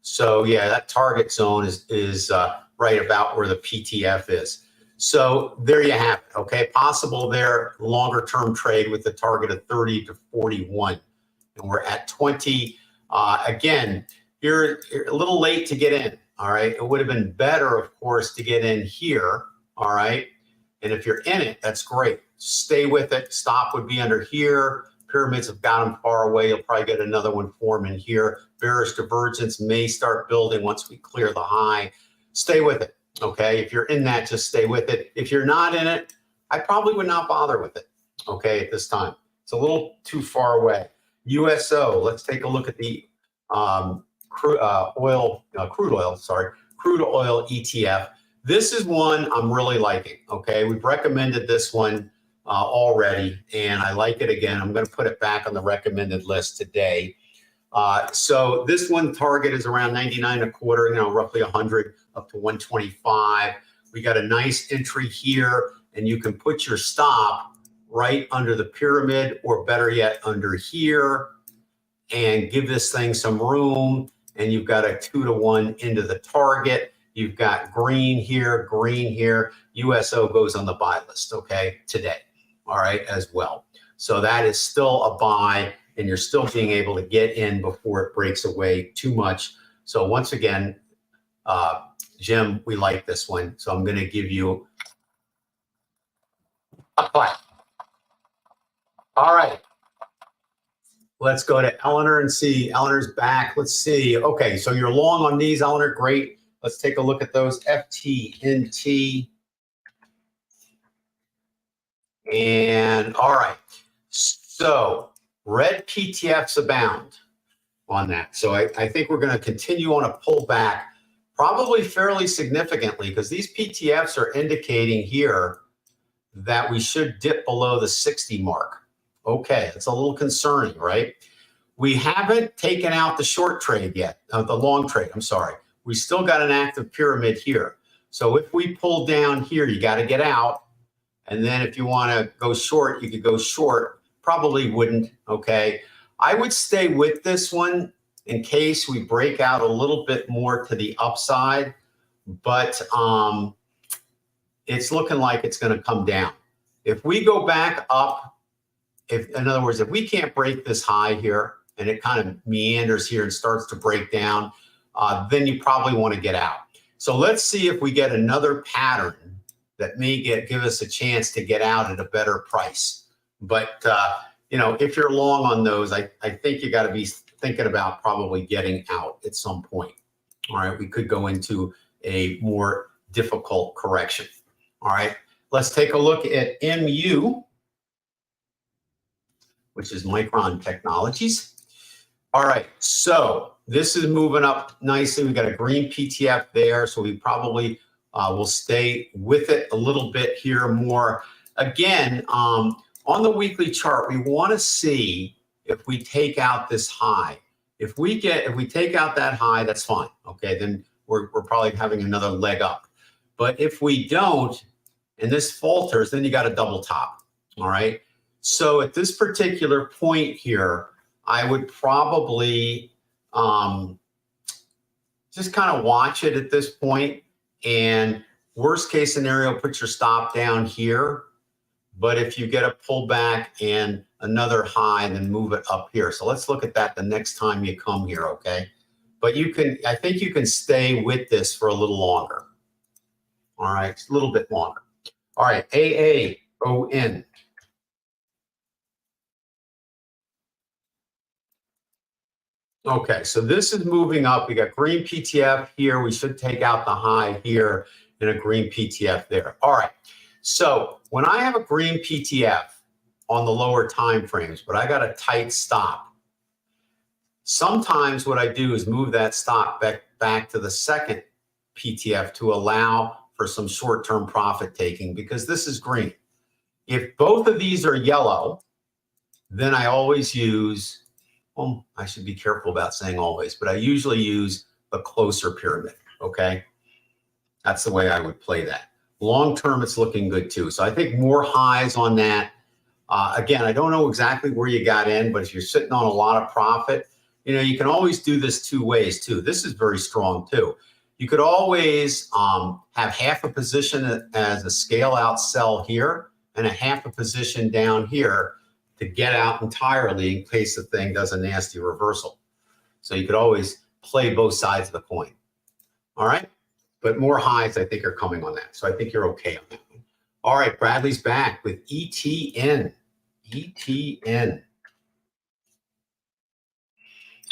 So yeah, that target zone is right about where the PTF is. So there you have it, okay? Possible there, longer term trade with the target of 30 to 41. And we're at 20. Again, you're a little late to get in, all right? It would have been better, of course, to get in here, all right? And if you're in it, that's great. Stay with it. Stop would be under here. Pyramids have got them far away. You'll probably get another one forming here. Bearish divergence may start building once we clear the high. Stay with it, okay? If you're in that, just stay with it. If you're not in it, I probably would not bother with it, okay, at this time. It's a little too far away. USO, let's take a look at the crude oil ETF. This is one I'm really liking, okay? We've recommended this one already, and I like it again. I'm going to put it back on the recommended list today. So this one target is around 99.25, roughly 100 up to 125. We got a nice entry here, and you can put your stop right under the pyramid, or better yet, under here, and give this thing some room. And you've got a 2 to 1 into the target. You've got green here, USO goes on the buy list, okay, today. All right, as well. So that is still a buy, and you're still being able to get in before it breaks away too much. So once again, Jim, we like this one. So I'm going to give you a clap. All right. Let's go to Eleanor and see. Eleanor's back. Let's see. Okay, so you're long on these, Eleanor. Great. Let's take a look at those. FTNT. And all right. So red PTFs abound on that. So I think we're going to continue on a pullback, probably fairly significantly, because these PTFs are indicating here that we should dip below the 60 mark. Okay, it's a little concerning, right? We haven't taken out the short trade yet, the long trade, I'm sorry. We still got an active pyramid here. So if we pull down here, you got to get out. And then if you want to go short, you could go short. Probably wouldn't, okay? I would stay with this one in case we break out a little bit more to the upside, but it's looking like it's going to come down. If we go back up, in other words, if we can't break this high here and it kind of meanders here and starts to break down, then you probably want to get out. So let's see if we get another pattern that may give us a chance to get out at a better price. But if you're long on those, I think you got to be thinking about probably getting out at some point. All right, we could go into a more difficult correction. All right, let's take a look at MU, which is Micron Technologies. All right, so this is moving up nicely. We got a green PTF there, so we probably will stay with it a little bit here more. Again, on the weekly chart, we want to see if we take out this high. If we take out that high, that's fine. Okay, then we're probably having another leg up. But if we don't, and this falters, then you got a double top. All right. So at this particular point here, I would probably just kind of watch it at this point. And worst case scenario, put your stop down here. But if you get a pullback and another high, then move it up here. So let's look at that the next time you come here, okay? But I think you can stay with this for a little longer. All right, it's a little bit longer. All right, AAON. Okay, so this is moving up. We got green PTF here. We should take out the high here and a green PTF there. All right, so when I have a green PTF on the lower time frames, but I got a tight stop, sometimes what I do is move that stop back to the second PTF to allow for some short-term profit taking because this is green. If both of these are yellow, then I always use, well, I should be careful about saying always, but I usually use the closer pyramid, okay? That's the way I would play that. Long-term, it's looking good too. So I think more highs on that. Again, I don't know exactly where you got in, but if you're sitting on a lot of profit, you know, you can always do this two ways too. This is very strong too. You could always have half a position as a scale out sell here and a half a position down here to get out entirely in case the thing does a nasty reversal. So you could always play both sides of the coin. All right. But more highs, I think, are coming on that. So I think you're okay on that one. All right. Bradley's back with ETN. ETN.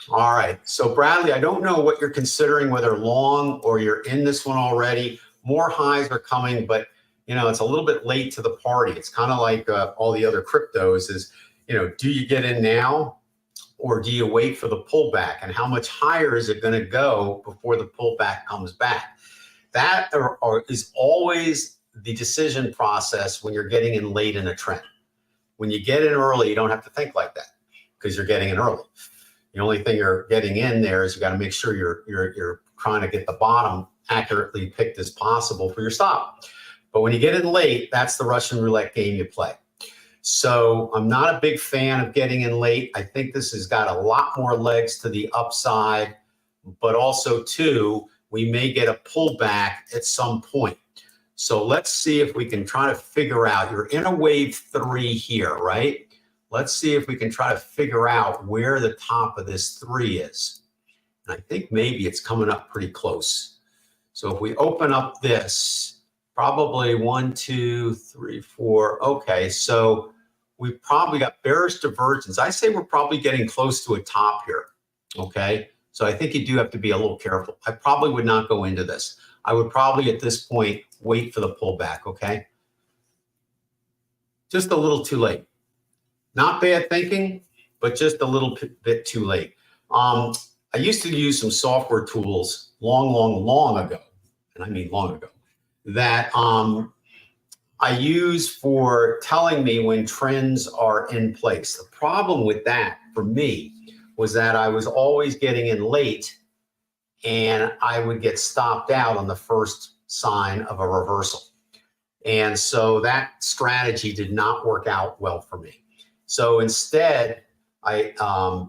All right. So Bradley, I don't know what you're considering, whether long or you're in this one already. More highs are coming, but you know, it's a little bit late to the party. It's kind of like all the other cryptos is, you know, do you get in now or do you wait for the pullback? And how much higher is it going to go before the pullback comes back? That is always the decision process when you're getting in late in a trend. When you get in early, you don't have to think like that because you're getting in early. The only thing you're getting in there is you got to make sure you're trying to get the bottom accurately picked as possible for your stop. But when you get in late, that's the Russian roulette game you play. So I'm not a big fan of getting in late. I think this has got a lot more legs to the upside, but also too, we may get a pullback at some point. So let's see if we can try to figure out, you're in a wave 3 here, right? Let's see if we can try to figure out where the top of this 3 is. And I think maybe it's coming up pretty close. So if we open up this, probably 1, 2, 3, 4. Okay, so we've probably got bearish divergence. I say we're probably getting close to a top here. Okay, so I think you do have to be a little careful. I probably would not go into this. I would probably at this point wait for the pullback. Okay, just a little too late. Not bad thinking, but just a little bit too late. I used to use some software tools long ago, and I mean long ago, that I use for telling me when trends are in place. The problem with that for me was that I was always getting in late and I would get stopped out on the first sign of a reversal. And so that strategy did not work out well for me. So instead, I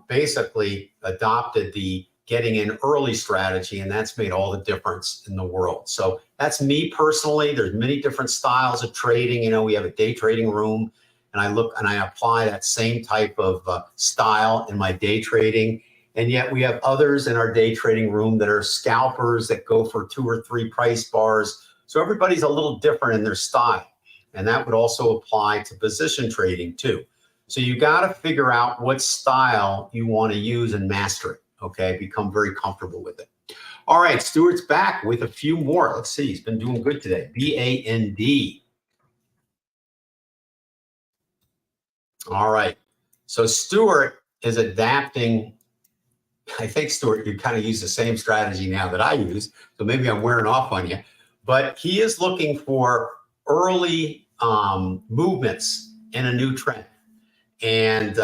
basically adopted the getting in early strategy, and that's made all the difference in the world. So that's me personally. There's many different styles of trading. You know, we have a day trading room, and I look and I apply that same type of style in my day trading. And yet we have others in our day trading room that are scalpers that go for 2 or 3 price bars. So everybody's a little different in their style. And that would also apply to position trading too. So you got to figure out what style you want to use and master it. Okay, become very comfortable with it. All right, Stuart's back with a few more. Let's see, he's been doing good today. BAND. All right, so Stuart is adapting. I think, Stuart, you kind of use the same strategy now that I use, so maybe I'm wearing off on you. But he is looking for early movements in a new trend. And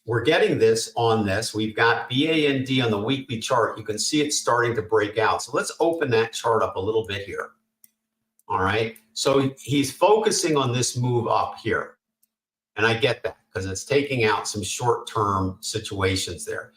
we're getting this on this. We've got BAND on the weekly chart. You can see it starting to break out. So let's open that chart up a little bit here. All right. So he's focusing on this move up here. And I get that because it's taking out some short-term situations there.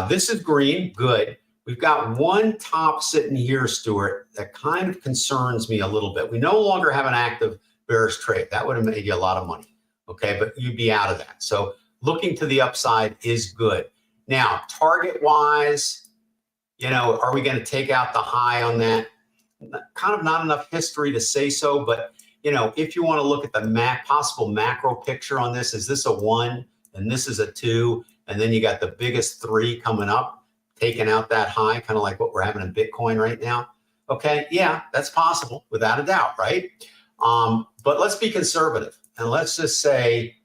This is green. Good. We've got one top sitting here, Stuart, that kind of concerns me a little bit. We no longer have an active bearish trade. That would have made you a lot of money. Okay, but you'd be out of that. So looking to the upside is good. Now, target-wise, you know, are we going to take out the high on that? kind of not enough history to say so, but if you want to look at the possible macro picture on this, is this a 1 and this is a 2, and then you got the biggest 3 coming up, taking out that high, kind of like what we're having in Bitcoin right now. Okay, yeah, that's possible without a doubt, right? But let's be conservative and let's just say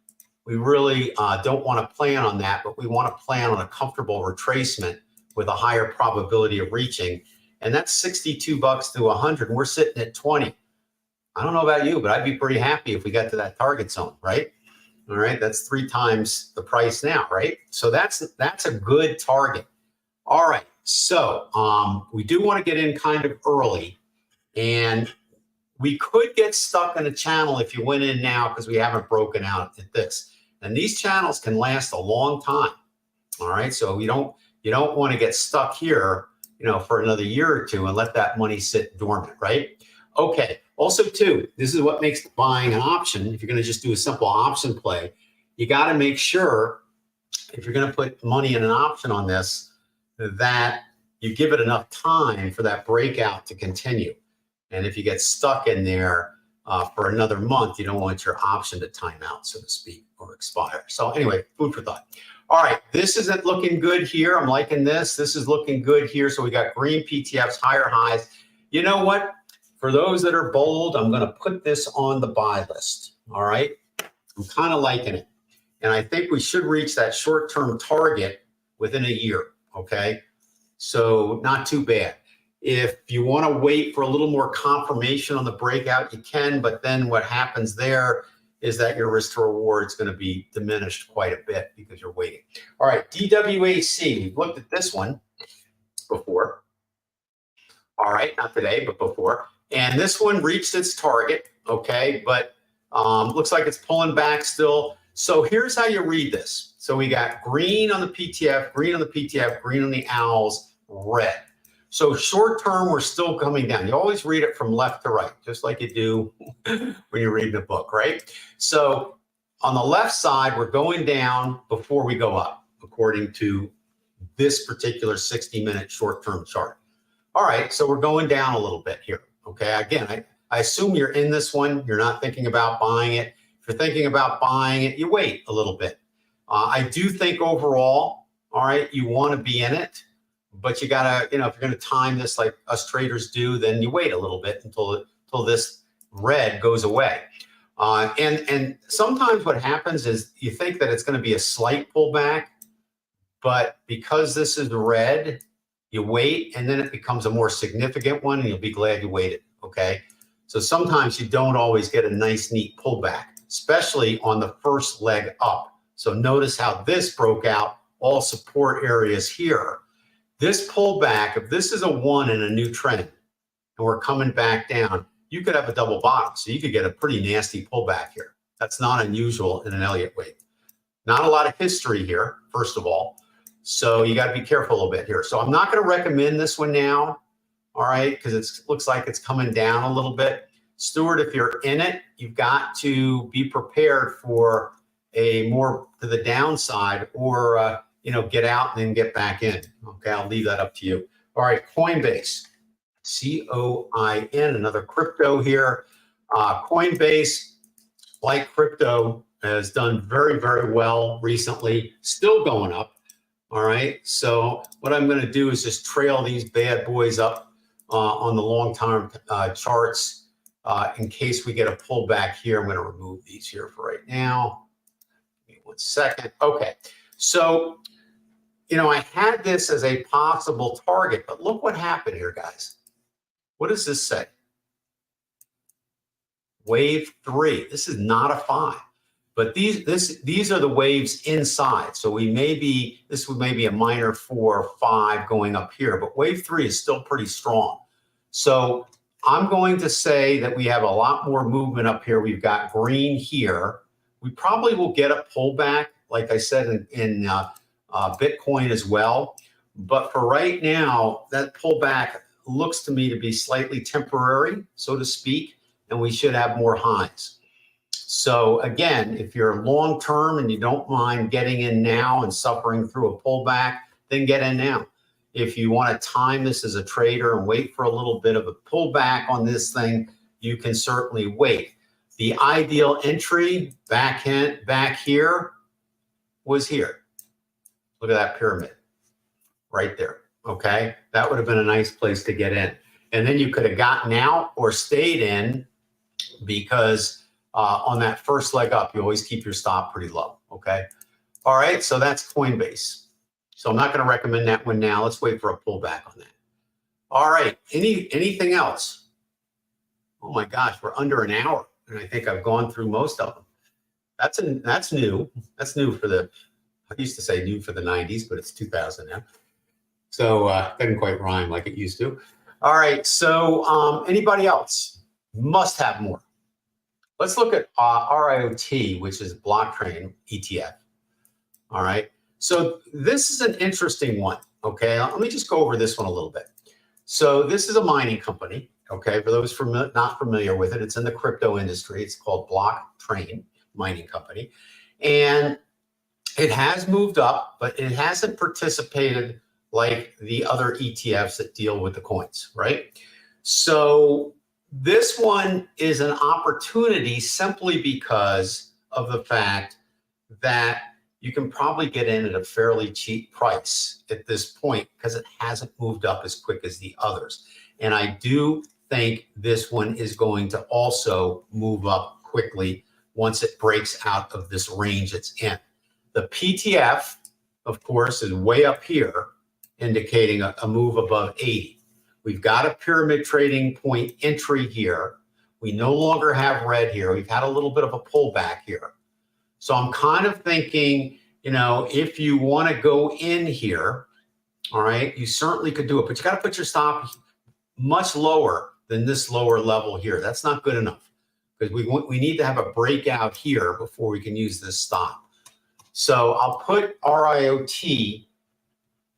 we really don't want to plan on that, but we want to plan on a comfortable retracement with a higher probability of reaching. And that's $62 to 100. And we're sitting at 20. I don't know about you, but I'd be pretty happy if we got to that target zone, right? All right, that's 3 times the price now, right? So that's a good target. All right, so we do want to get in kind of early, and we could get stuck in a channel if you went in now because we haven't broken out at this. And these channels can last a long time. All right, so you don't want to get stuck here, for another year or 2 and let that money sit dormant, right? Okay. Also, too, this is what makes buying an option. If you're going to just do a simple option play, you got to make sure if you're going to put money in an option on this, that you give it enough time for that breakout to continue. And if you get stuck in there for another month, you don't want your option to time out, so to speak, or expire. So anyway, food for thought. All right, this isn't looking good here. I'm liking this. This is looking good here. So we got green PTFs, higher highs. You know what? For those that are bold, I'm going to put this on the buy list. All right, I'm kind of liking it. And I think we should reach that short-term target within a year. Okay, so not too bad. If you want to wait for a little more confirmation on the breakout, you can, but then what happens there is that your risk to reward is going to be diminished quite a bit because you're waiting. All right, DWAC, we've looked at this one before. All right, not today, but before. And this one reached its target, okay, but looks like it's pulling back still. So here's how you read this. So we got green on the PTF, green on the PTF, green on the owls, red. So short term, we're still coming down. You always read it from left to right, just like you do when you're reading a book, right? So on the left side, we're going down before we go up, according to this particular 60-minute short-term chart. All right, so we're going down a little bit here, okay? Again, I assume you're in this one. You're not thinking about buying it. If you're thinking about buying it, you wait a little bit. I do think overall, all right, you want to be in it. But you gotta, if you're gonna time this like us traders do, then you wait a little bit until this red goes away. And sometimes what happens is you think that it's gonna be a slight pullback, but because this is red, you wait, and then it becomes a more significant one, and you'll be glad you waited. Okay, so sometimes you don't always get a nice, neat pullback, especially on the first leg up. So notice how this broke out all support areas here. This pullback, if this is a 1 in a new trend and we're coming back down, you could have a double bottom. So you could get a pretty nasty pullback here. That's not unusual in an Elliott wave. Not a lot of history here, first of all. So you got to be careful a little bit here. So I'm not going to recommend this one now, all right, because it looks like it's coming down a little bit. Stuart, if you're in it, you've got to be prepared for a more to the downside or get out and then get back in. Okay, I'll leave that up to you. All right, Coinbase, COIN, another crypto here. Coinbase, like crypto, has done very, very well recently, still going up. All right, so what I'm going to do is just trail these bad boys up on the long-term charts in case we get a pullback here. I'm going to remove these here for right now. Give me 1 second. Okay, so I had this as a possible target, but look what happened here, guys. What does this say? Wave 3. This is not a 5, but these are the waves inside. So this would maybe a minor 4 or 5 going up here, but wave 3 is still pretty strong. So I'm going to say that we have a lot more movement up here. We've got green here. We probably will get a pullback, like I said, in Bitcoin as well. But for right now, that pullback looks to me to be slightly temporary, so to speak, and we should have more highs. So again, if you're long-term and you don't mind getting in now and suffering through a pullback, then get in now. if you want to time this as a trader and wait for a little bit of a pullback on this thing, you can certainly wait. The ideal entry back here was here. Look at that pyramid right there. Okay, that would have been a nice place to get in. And then you could have gotten out or stayed in, because on that first leg up, you always keep your stop pretty low. Okay. All right. So that's Coinbase. So I'm not going to recommend that one now. Let's wait for a pullback on that. All right. Anything else? Oh my gosh, we're under an hour, and I think I've gone through most of them. That's new. That's new for the, I used to say new for the 90s, but it's 2000 now. So doesn't quite rhyme like it used to. All right. So anybody else? Must have more. Let's look at RIOT, which is blockchain ETF. All right. So this is an interesting one. Okay. Let me just go over this one a little bit. So this is a mining company. Okay. For those not familiar with it, it's in the crypto industry. It's called Blocktrain Mining Company. And it has moved up, but it hasn't participated like the other ETFs that deal with the coins, right? So this one is an opportunity simply because of the fact that you can probably get in at a fairly cheap price at this point, because it hasn't moved up as quick as the others. And I do think this one is going to also move up quickly once it breaks out of this range it's in. The PTF, of course, is way up here, indicating a move above 80. We've got a pyramid trading point entry here. We no longer have red here. We've had a little bit of a pullback here. So I'm kind of thinking, you know, if you want to go in here, all right, you certainly could do it, but you got to put your stop much lower than this lower level here. That's not good enough, because we need to have a breakout here before we can use this stop. So I'll put RIOT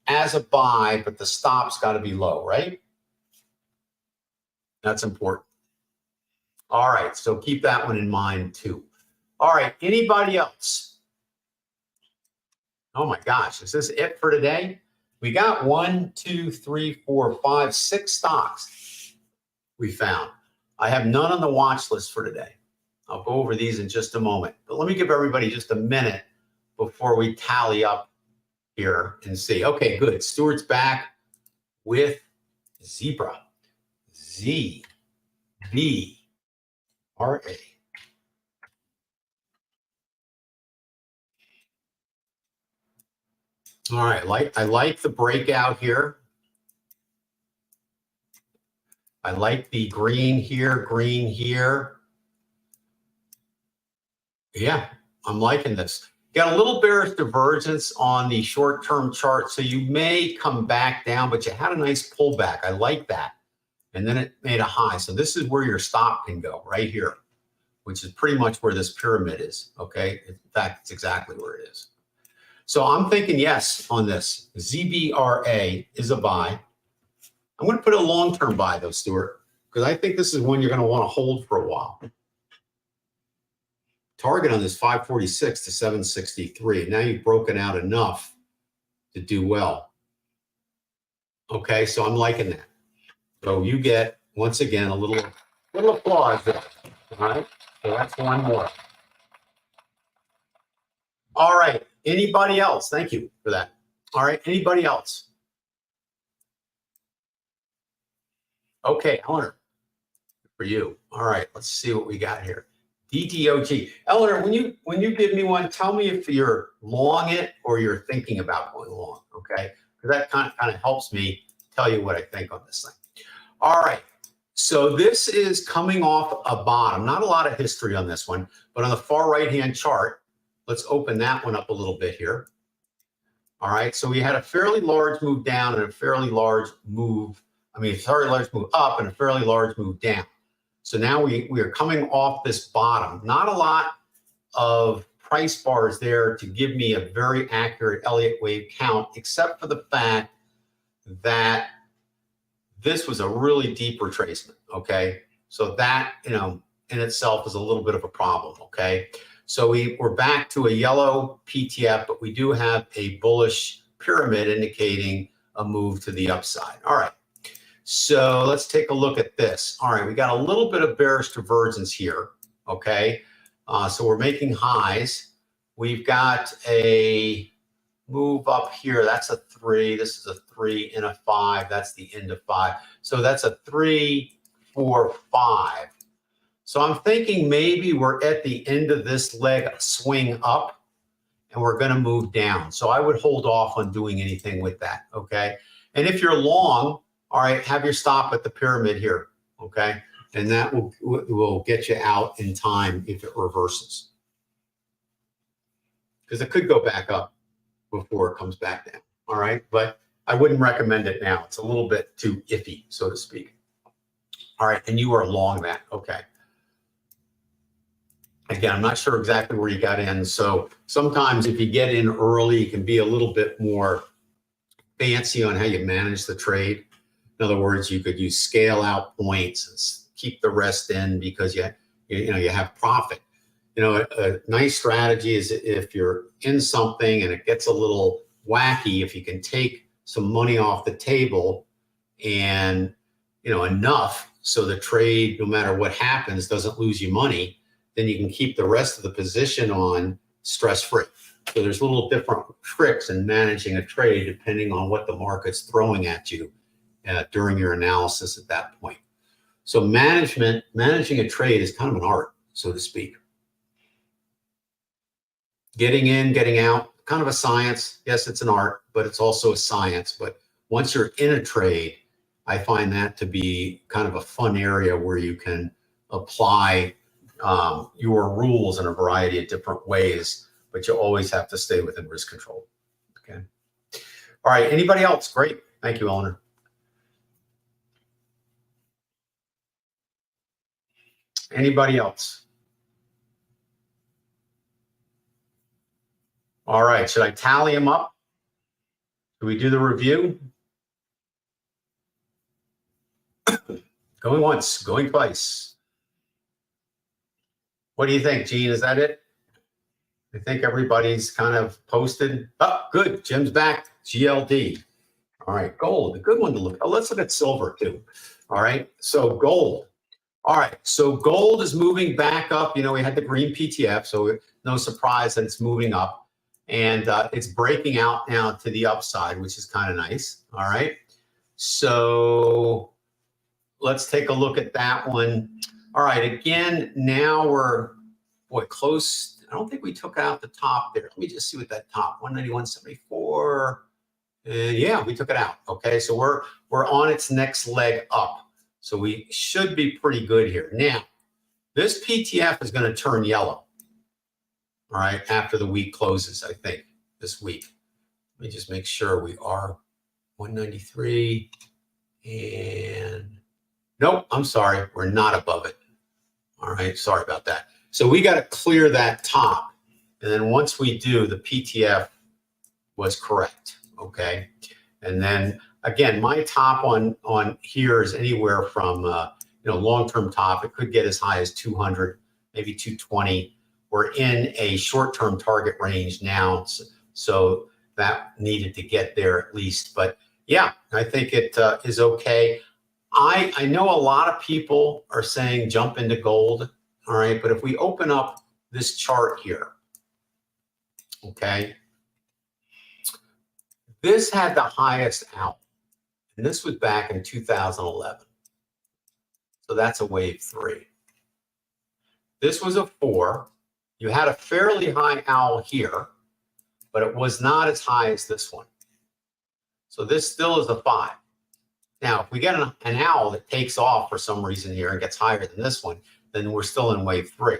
as a buy, but the stop's got to be low, right? That's important. All right, so keep that one in mind too. All right, anybody else? Oh my gosh, is this it for today? We got 1, 2, 3, 4, 5, 6 stocks we found. I have none on the watch list for today. I'll go over these in just a moment, but let me give everybody just a minute before we tally up here and see. Okay, good. Stuart's back with ZBRA. ZBRA. All right, I like the breakout here. I like the green here, green here. Yeah, I'm liking this. Got a little bearish divergence on the short-term chart, so you may come back down, but you had a nice pullback. I like that. And then it made a high. So this is where your stop can go, right here, which is pretty much where this pyramid is, okay? In fact, it's exactly where it is. So I'm thinking yes on this. ZBRA is a buy. I'm going to put a long-term buy, though, Stuart, because I think this is one you're going to want to hold for a while. Target on this 546 to 763. Now you've broken out enough to do well. Okay, so I'm liking that. So you get, once again, a little applause there. All right, so that's one more. All right, anybody else? Thank you for that. All right, anybody else? Okay, Eleanor, for you. All right, let's see what we got here. DTOG. Eleanor, when you give me one, tell me if you're long it or you're thinking about going long, okay? Because that kind of helps me tell you what I think on this thing. All right, so this is coming off a bottom. Not a lot of history on this one, but on the far right-hand chart, let's open that one up a little bit here. All right, so we had a fairly large move down and a fairly large move, a fairly large move up and a fairly large move down. So now we are coming off this bottom. Not a lot of price bars there to give me a very accurate Elliott wave count, except for the fact that this was a really deep retracement, okay? So that, in itself is a little bit of a problem, okay? So we're back to a yellow PTF, but we do have a bullish pyramid indicating a move to the upside. All right. So let's take a look at this. All right, we got a little bit of bearish divergence here, okay? So we're making highs. We've got a move up here. That's a 3. This is a 3 and a 5. That's the end of 5. So that's a 3, 4, 5. So I'm thinking maybe we're at the end of this leg swing up and we're going to move down. So I would hold off on doing anything with that, okay? And if you're long, all right, have your stop at the pyramid here, okay? And that will get you out in time if it reverses. Because it could go back up before it comes back down, all right? But I wouldn't recommend it now. It's a little bit too iffy, so to speak. All right, and you are long that, okay. Again, I'm not sure exactly where you got in. So sometimes if you get in early, you can be a little bit more fancy on how you manage the trade. In other words, you could use scale out points and keep the rest in because you have profit. You know, a nice strategy is if you're in something and it gets a little wacky, if you can take some money off the table and, you know, enough so the trade, no matter what happens, doesn't lose you money, then you can keep the rest of the position on stress-free. So there's little different tricks in managing a trade depending on what the market's throwing at you during your analysis at that point. So managing a trade is kind of an art, so to speak. Getting in, getting out, kind of a science. Yes, it's an art, but it's also a science. But once you're in a trade, I find that to be kind of a fun area where you can apply your rules in a variety of different ways, but you always have to stay within risk control. Okay. All right. Anybody else? Great. Thank you, Eleanor. Anybody else? All right. Should I tally them up? Do we do the review? Going once, going twice. What do you think, Gene? Is that it? I think everybody's kind of posted. Oh, good. Jim's back. GLD. All right. Gold, a good one to look at. Oh, let's look at silver too. All right. So gold. All right. So gold is moving back up. You know, we had the green PTF, so no surprise that it's moving up. And it's breaking out now to the upside, which is kind of nice. All right. So let's take a look at that one. All right. Again, now we're close. I don't think we took out the top there. Let me just see what that top 191.74. Yeah, we took it out. Okay. So we're on its next leg up. So we should be pretty good here. Now, this PTF is going to turn yellow. All right, after the week closes, I think, this week. Let me just make sure we are 193. And nope, I'm sorry, we're not above it. All right, sorry about that. So we got to clear that top. And then once we do, the PTF was correct. Okay. And then again, my top on here is anywhere from, long-term top. It could get as high as 200, maybe 220. We're in a short-term target range now, so that needed to get there at least. But yeah, I think it is okay. I know a lot of people are saying jump into gold, all right? But if we open up this chart here, okay, this had the highest out, and this was back in 2011. So that's a wave 3. This was a 4. You had a fairly high owl here, but it was not as high as this one. So this still is a 5. Now, if we get an owl that takes off for some reason here and gets higher than this one, then we're still in wave 3.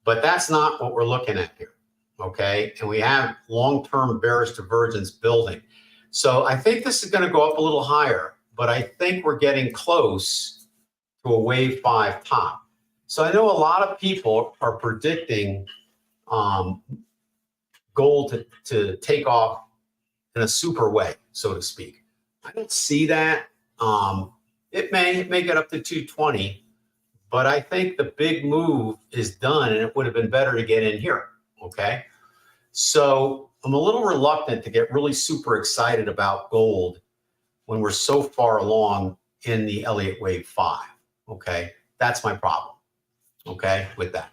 But that's not what we're looking at here, okay? And we have long-term bearish divergence building. So I think this is going to go up a little higher, but I think we're getting close to a wave 5 top. So I know a lot of people are predicting gold to take off in a super way, so to speak. I don't see that. It may get up to 220, but I think the big move is done, and it would have been better to get in here. Okay, so I'm a little reluctant to get really super excited about gold when we're so far along in the Elliott Wave 5, okay? That's my problem, okay, with that.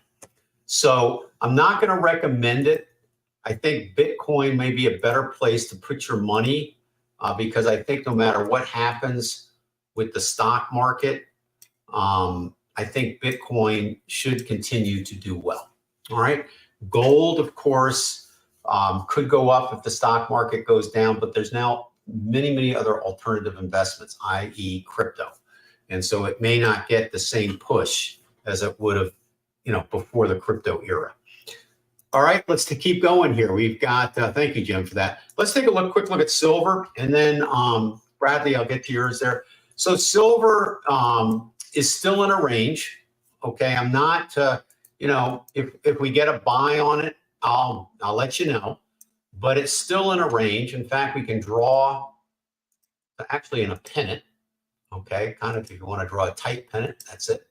So I'm not going to recommend it. I think Bitcoin may be a better place to put your money because I think no matter what happens with the stock market, I think Bitcoin should continue to do well. All right. Gold, of course, could go up if the stock market goes down, but there's now many other alternative investments, i.e. crypto. And so it may not get the same push as it would have, before the crypto era. All right, let's keep going here. We've got, thank you, Jim, for that. Let's take a quick look at silver, and then Bradley, I'll get to yours there. So silver is still in a range. Okay, I'm not, if we get a buy on it, I'll let you know. But it's still in a range. In fact, we can draw actually in a pennant. Okay, kind of if you want to draw a tight pennant, that's it.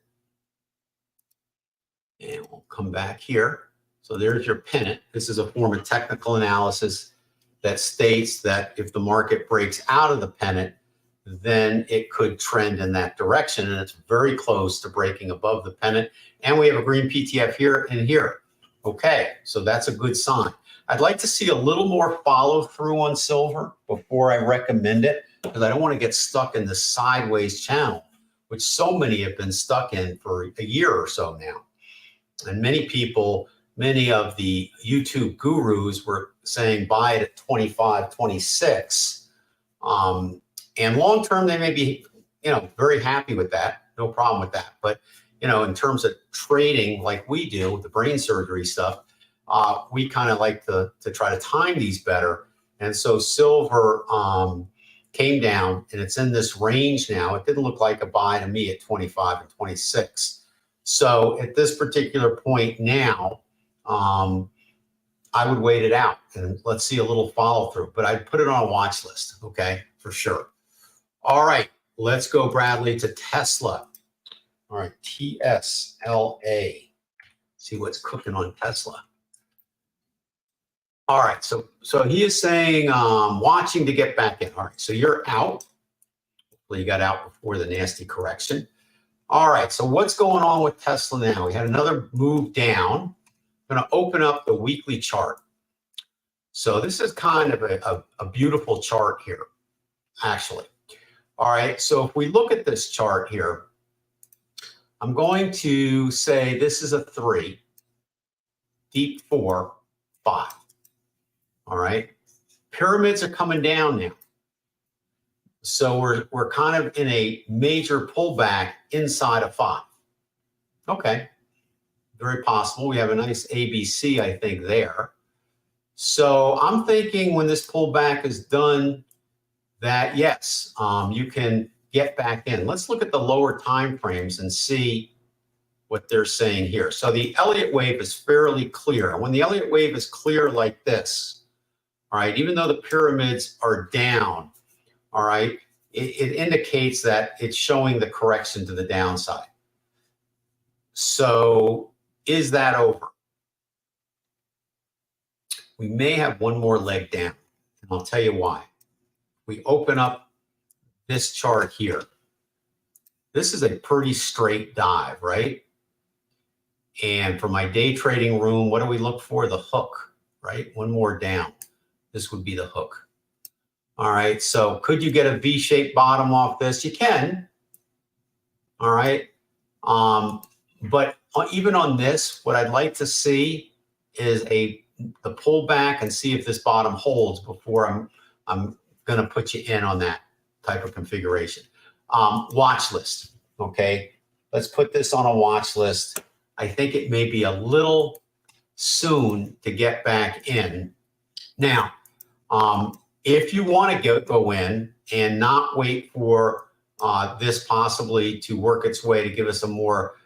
And we'll come back here. So there's your pennant. This is a form of technical analysis that states that if the market breaks out of the pennant, then it could trend in that direction. And it's very close to breaking above the pennant. And we have a green PTF here and here. Okay, so that's a good sign. I'd like to see a little more follow through on silver before I recommend it, because I don't want to get stuck in the sideways channel, which so many have been stuck in for a year or so now. And many people, many of the YouTube gurus were saying buy it at 25, 26. And long term, they may be, very happy with that. No problem with that. But, in terms of trading like we do with the brain surgery stuff, we kind of like to try to time these better. And so silver came down and it's in this range now. It didn't look like a buy to me at 25 and 26. So at this particular point now, I would wait it out and let's see a little follow through, but I'd put it on a watch list. Okay, for sure. All right, let's go, Bradley, to Tesla. All right, TSLA. See what's cooking on Tesla. All right, so he is saying watching to get back in. All right, so you're out. Hopefully you got out before the nasty correction. All right, so what's going on with Tesla now? We had another move down. I'm going to open up the weekly chart. So this is kind of a beautiful chart here, actually. All right, so if we look at this chart here, I'm going to say this is a 3, deep 4, 5. All right, pyramids are coming down now. So we're kind of in a major pullback inside of 5. Okay, very possible. We have a nice ABC, I think, there. So I'm thinking when this pullback is done that, yes, you can get back in. Let's look at the lower time frames and see what they're saying here. So the Elliott wave is fairly clear. When the Elliott wave is clear like this, all right, even though the pyramids are down, all right, it indicates that it's showing the correction to the downside. So is that over? We may have one more leg down, and I'll tell you why. We open up this chart here. This is a pretty straight dive, right? And for my day trading room, what do we look for? The hook, right? One more down. This would be the hook. All right, so could you get a V-shaped bottom off this? You can. All right. But even on this, what I'd like to see is the pullback and see if this bottom holds before I'm going to put you in on that type of configuration. Watch list. Okay, let's put this on a watch list. I think it may be a little soon to get back in. Now, if you want to go in and not wait for this possibly to work its way to give us a more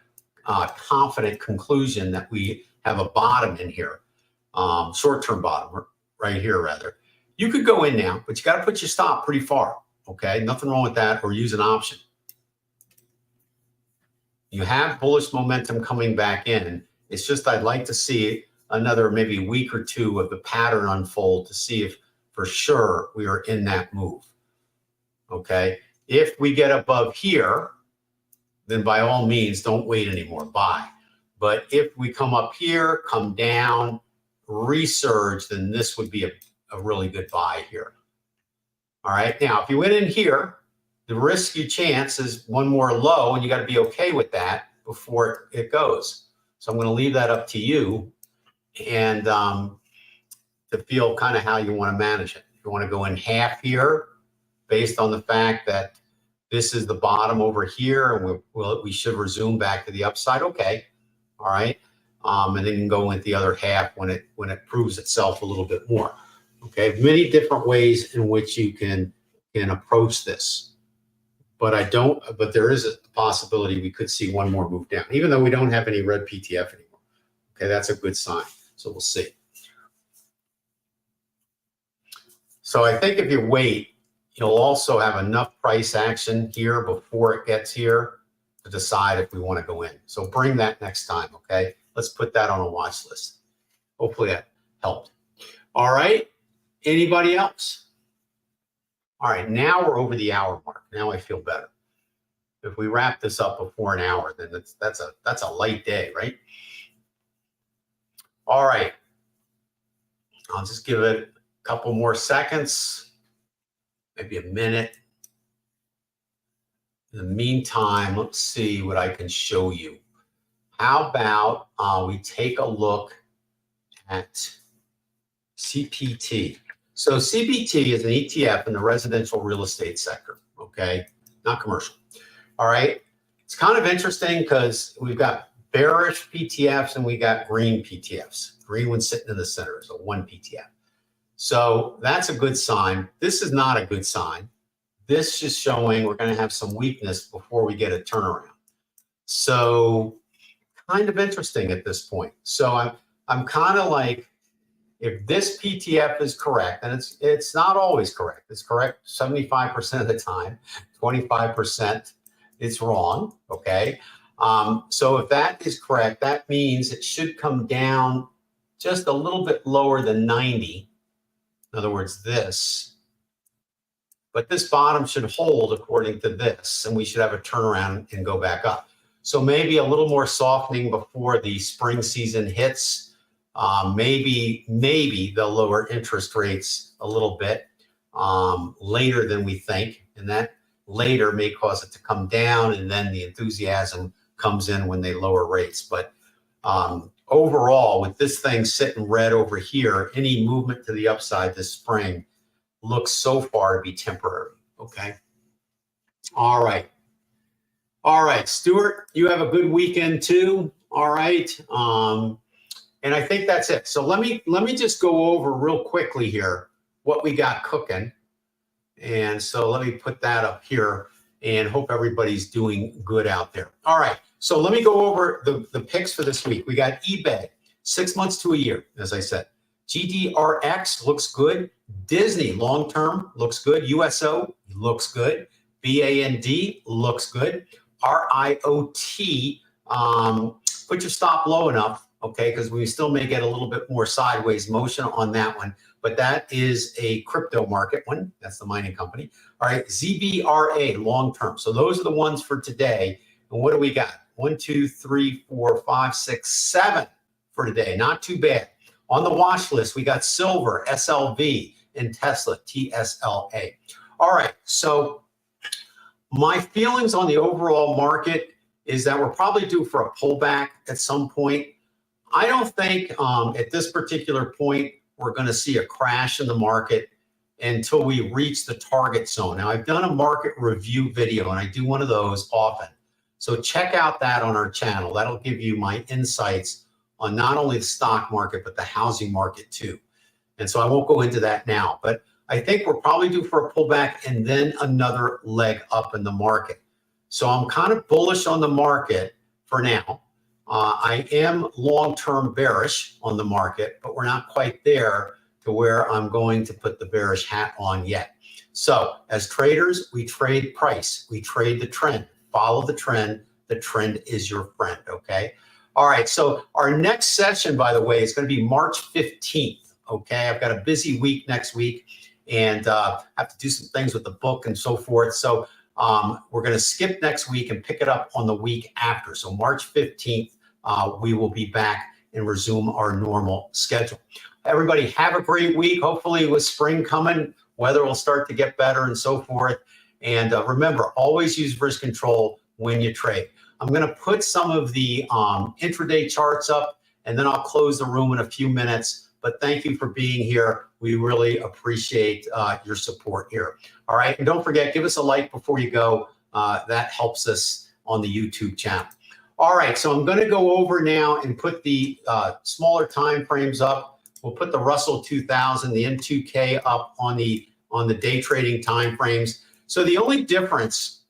confident conclusion that we have a bottom in here, short-term bottom right here rather, you could go in now, but you got to put your stop pretty far. Okay, nothing wrong with that, or use an option. You have bullish momentum coming back in. It's just I'd like to see another maybe week or two of the pattern unfold to see if for sure we are in that move. okay? If we get above here, then by all means, don't wait anymore, buy. But if we come up here, come down, resurge, then this would be a really good buy here. All right, now if you went in here, the risky chance is one more low, and you got to be okay with that before it goes. So I'm going to leave that up to you, and to feel kind of how you want to manage it. If you want to go in half here, based on the fact that this is the bottom over here, and we should resume back to the upside. Okay, all right, and then you can go into the other half when it proves itself a little bit more. Okay, many different ways in which you can approach this. But there is a possibility we could see one more move down, even though we don't have any red PTF anymore. Okay, that's a good sign. So we'll see. So I think if you wait, you'll also have enough price action here before it gets here to decide if we want to go in. So bring that next time, okay? Let's put that on a watch list. Hopefully that helped. All right, anybody else? All right, now we're over the hour mark. Now I feel better. If we wrap this up before an hour, then that's a light day, right? All right, I'll just give it a couple more seconds, maybe a minute. In the meantime, let's see what I can show you. How about we take a look at CPT. So CPT is an ETF in the residential real estate sector, okay? Not commercial. All right. It's kind of interesting because we've got bearish PTFs and we got green PTFs. Green one sitting in the center, so one PTF. So that's a good sign. This is not a good sign. This is showing we're going to have some weakness before we get a turnaround. So kind of interesting at this point. So I'm kind of like, if this PTF is correct, and it's not always correct. It's correct 75% of the time, 25% it's wrong, okay? So if that is correct, that means it should come down just a little bit lower than 90. In other words, this. But this bottom should hold according to this, and we should have a turnaround and go back up. So maybe a little more softening before the spring season hits. Maybe they'll lower interest rates a little bit later than we think, and that later may cause it to come down, and then the enthusiasm comes in when they lower rates. But overall, with this thing sitting red over here, any movement to the upside this spring looks so far to be temporary. Okay. All right. All right, Stuart, you have a good weekend too. All right. And I think that's it. So let me just go over real quickly here what we got cooking. And so let me put that up here and hope everybody's doing good out there. All right. So let me go over the picks for this week. We got eBay, 6 months to a year, as I said. GDRX looks good. Disney long-term looks good. USO looks good. BAND looks good. RIOT, put your stop low enough. Okay, because we still may get a little bit more sideways motion on that one, but that is a crypto market one. That's the mining company. All right, ZBRA long term. So those are the ones for today. And what do we got? 1, 2, 3, 4, 5, 6, 7 for today. Not too bad. On the watch list, we got silver, SLV, and Tesla, TSLA. All right, so my feelings on the overall market is that we're probably due for a pullback at some point. I don't think at this particular point, we're going to see a crash in the market until we reach the target zone. Now, I've done a market review video, and I do one of those often. So check out that on our channel. That'll give you my insights on not only the stock market, but the housing market too. And so I won't go into that now, but I think we're probably due for a pullback and then another leg up in the market. So I'm kind of bullish on the market for now. I am long-term bearish on the market, but we're not quite there to where I'm going to put the bearish hat on yet. So as traders, we trade price. We trade the trend. Follow the trend. The trend is your friend, okay? All right, so our next session, by the way, is going to be March 15th, okay? I've got a busy week next week, and have to do some things with the book and so forth. So we're going to skip next week and pick it up on the week after. So March 15th, we will be back and resume our normal schedule. Everybody have a great week. Hopefully with spring coming, weather will start to get better and so forth. And remember, always use risk control when you trade. I'm going to put some of the intraday charts up, and then I'll close the room in a few minutes. But thank you for being here. We really appreciate your support here. All right. And don't forget, give us a like before you go. That helps us on the YouTube channel. All right. So I'm going to go over now and put the smaller time frames up. We'll put the Russell 2000, the M2K up on the day trading time frames. So the only difference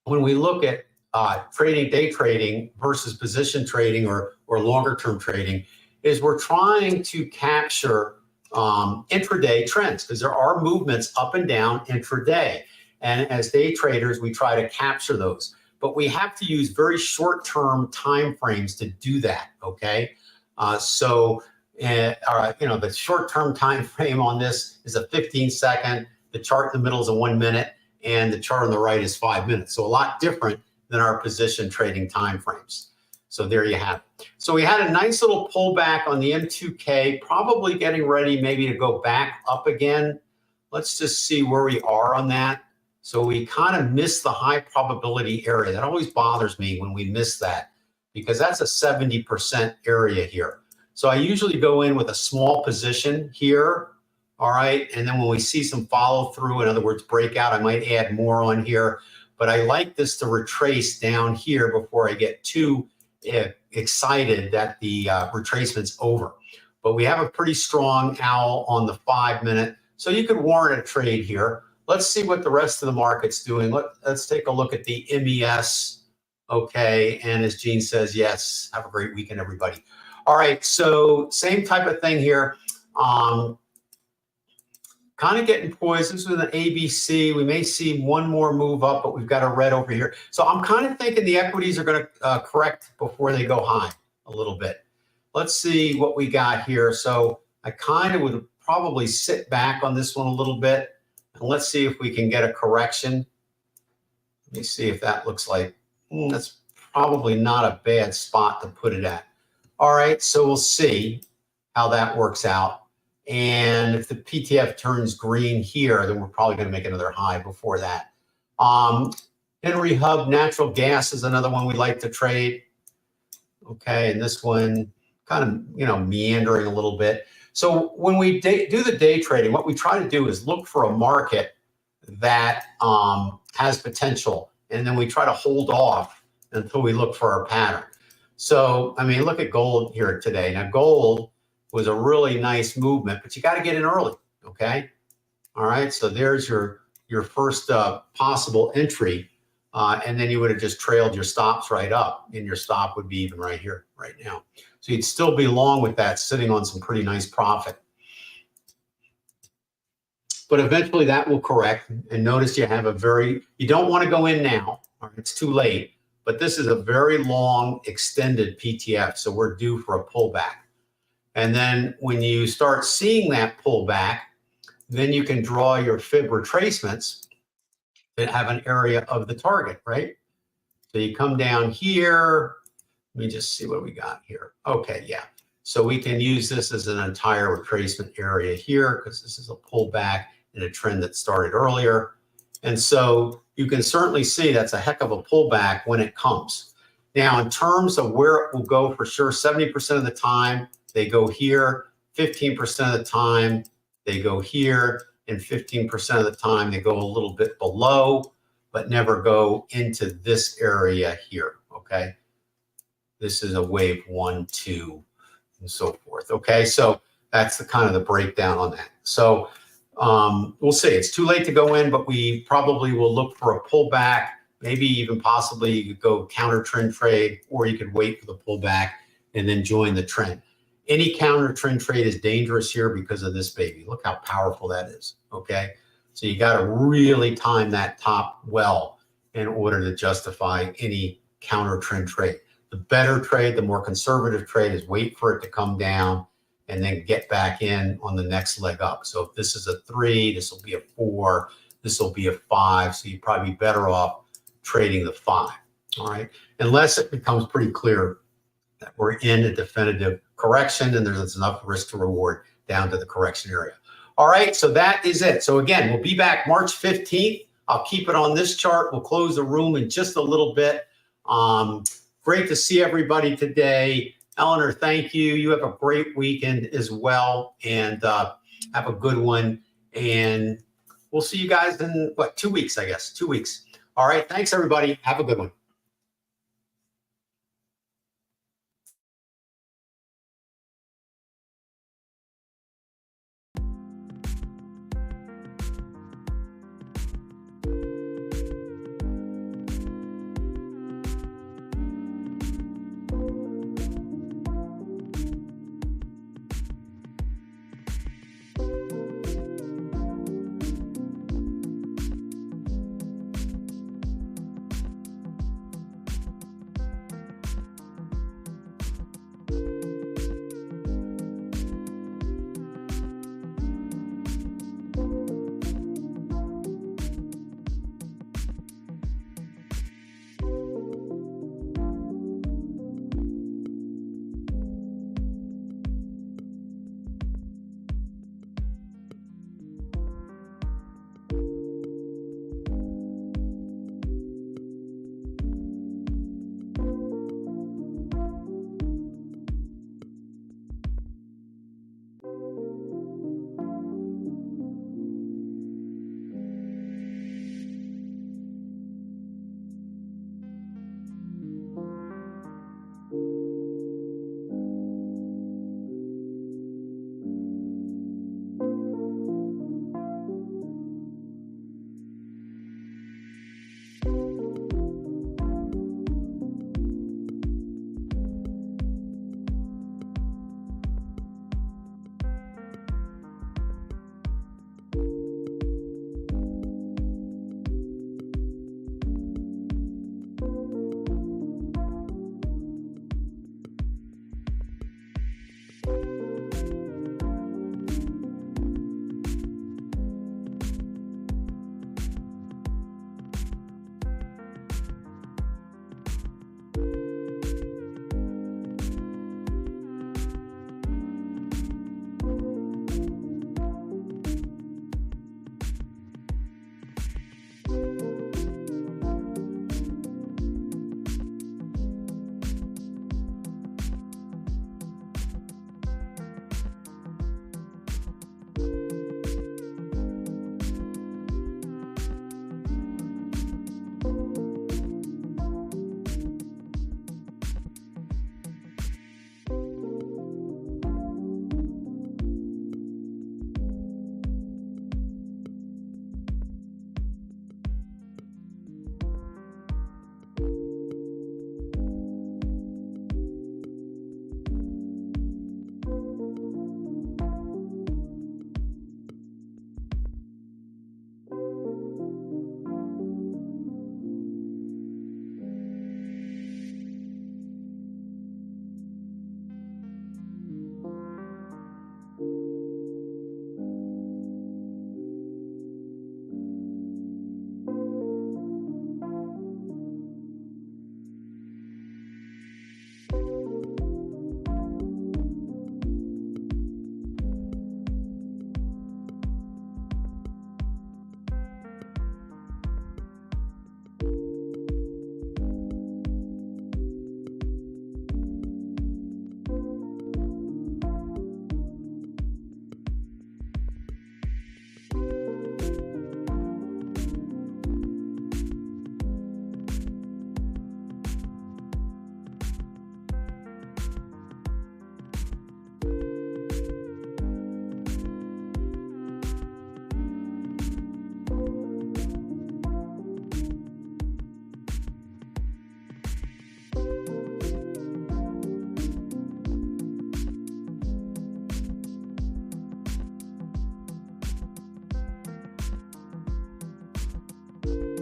when we look at day trading versus position trading or longer term trading is we're trying to capture intraday trends, because there are movements up and down intraday. And as day traders, we try to capture those. But we have to use very short-term time frames to do that, okay? The short-term time frame on this is a 15-second. The chart in the middle is a 1 minute, and the chart on the right is 5 minutes. So a lot different than our position trading time frames. So there you have it. So we had a nice little pullback on the M2K, probably getting ready maybe to go back up again. Let's just see where we are on that. So we kind of missed the high probability area. That always bothers me when we miss that, because that's a 70% area here. So I usually go in with a small position here. All right. And then when we see some follow through, in other words, breakout, I might add more on here. But I like this to retrace down here before I get too excited that the retracement's over. But we have a pretty strong owl on the 5 minute. So you could warrant a trade here. Let's see what the rest of the market's doing. Let's take a look at the MES. Okay. And as Gene says, yes, have a great weekend, everybody. All right. So same type of thing here. Kind of getting poised. This is an ABC. We may see one more move up, but we've got a red over here. So I'm kind of thinking the equities are going to correct before they go high a little bit. Let's see what we got here. So I kind of would probably sit back on this one a little bit. And let's see if we can get a correction. Let me see if that looks like, that's probably not a bad spot to put it at. All right, so we'll see how that works out. And if the PTF turns green here, then we're probably going to make another high before that. Henry Hub natural gas is another one we like to trade. Okay, and this one kind of, meandering a little bit. So when we do the day trading, what we try to do is look for a market that has potential, and then we try to hold off until we look for our pattern. So, I mean, look at gold here today. Now, gold was a really nice movement, but you got to get in early, okay? All right, so there's your first possible entry, and then you would have just trailed your stops right up, and your stop would be even right here, right now. So you'd still be long with that, sitting on some pretty nice profit. But eventually that will correct, and notice you have you don't want to go in now, or it's too late, but this is a very long extended PTF, so we're due for a pullback. And then when you start seeing that pullback, then you can draw your fib retracements that have an area of the target, right? So you come down here. Let me just see what we got here. Okay, yeah. So we can use this as an entire retracement area here, because this is a pullback in a trend that started earlier. And so you can certainly see that's a heck of a pullback when it comes. Now, in terms of where it will go, for sure, 70% of the time, they go here, 15% of the time they go here, and 15% of the time they go a little bit below, but never go into this area here, okay? This is a wave 1, 2, and so forth, okay? So that's the kind of the breakdown on that. So we'll see. It's too late to go in, but we probably will look for a pullback, maybe even possibly you could go counter trend trade, or you could wait for the pullback and then join the trend. Any counter trend trade is dangerous here because of this baby. Look how powerful that is, okay? So you got to really time that top well in order to justify any counter trend trade. The better trade, the more conservative trade, is wait for it to come down and then get back in on the next leg up. So if this is a 3, this will be a 4, this will be a 5. So you'd probably be better off trading the 5. All right, unless it becomes pretty clear that we're in a definitive correction and there's enough risk to reward down to the correction area. All right, so that is it. So again, we'll be back March 15th. I'll keep it on this chart. We'll close the room in just a little bit. Great to see everybody today. Eleanor, thank you. You have a great weekend as well, and have a good one. And we'll see you guys in, 2 weeks, I guess. 2 weeks. All right, thanks, everybody. Have a good one. you.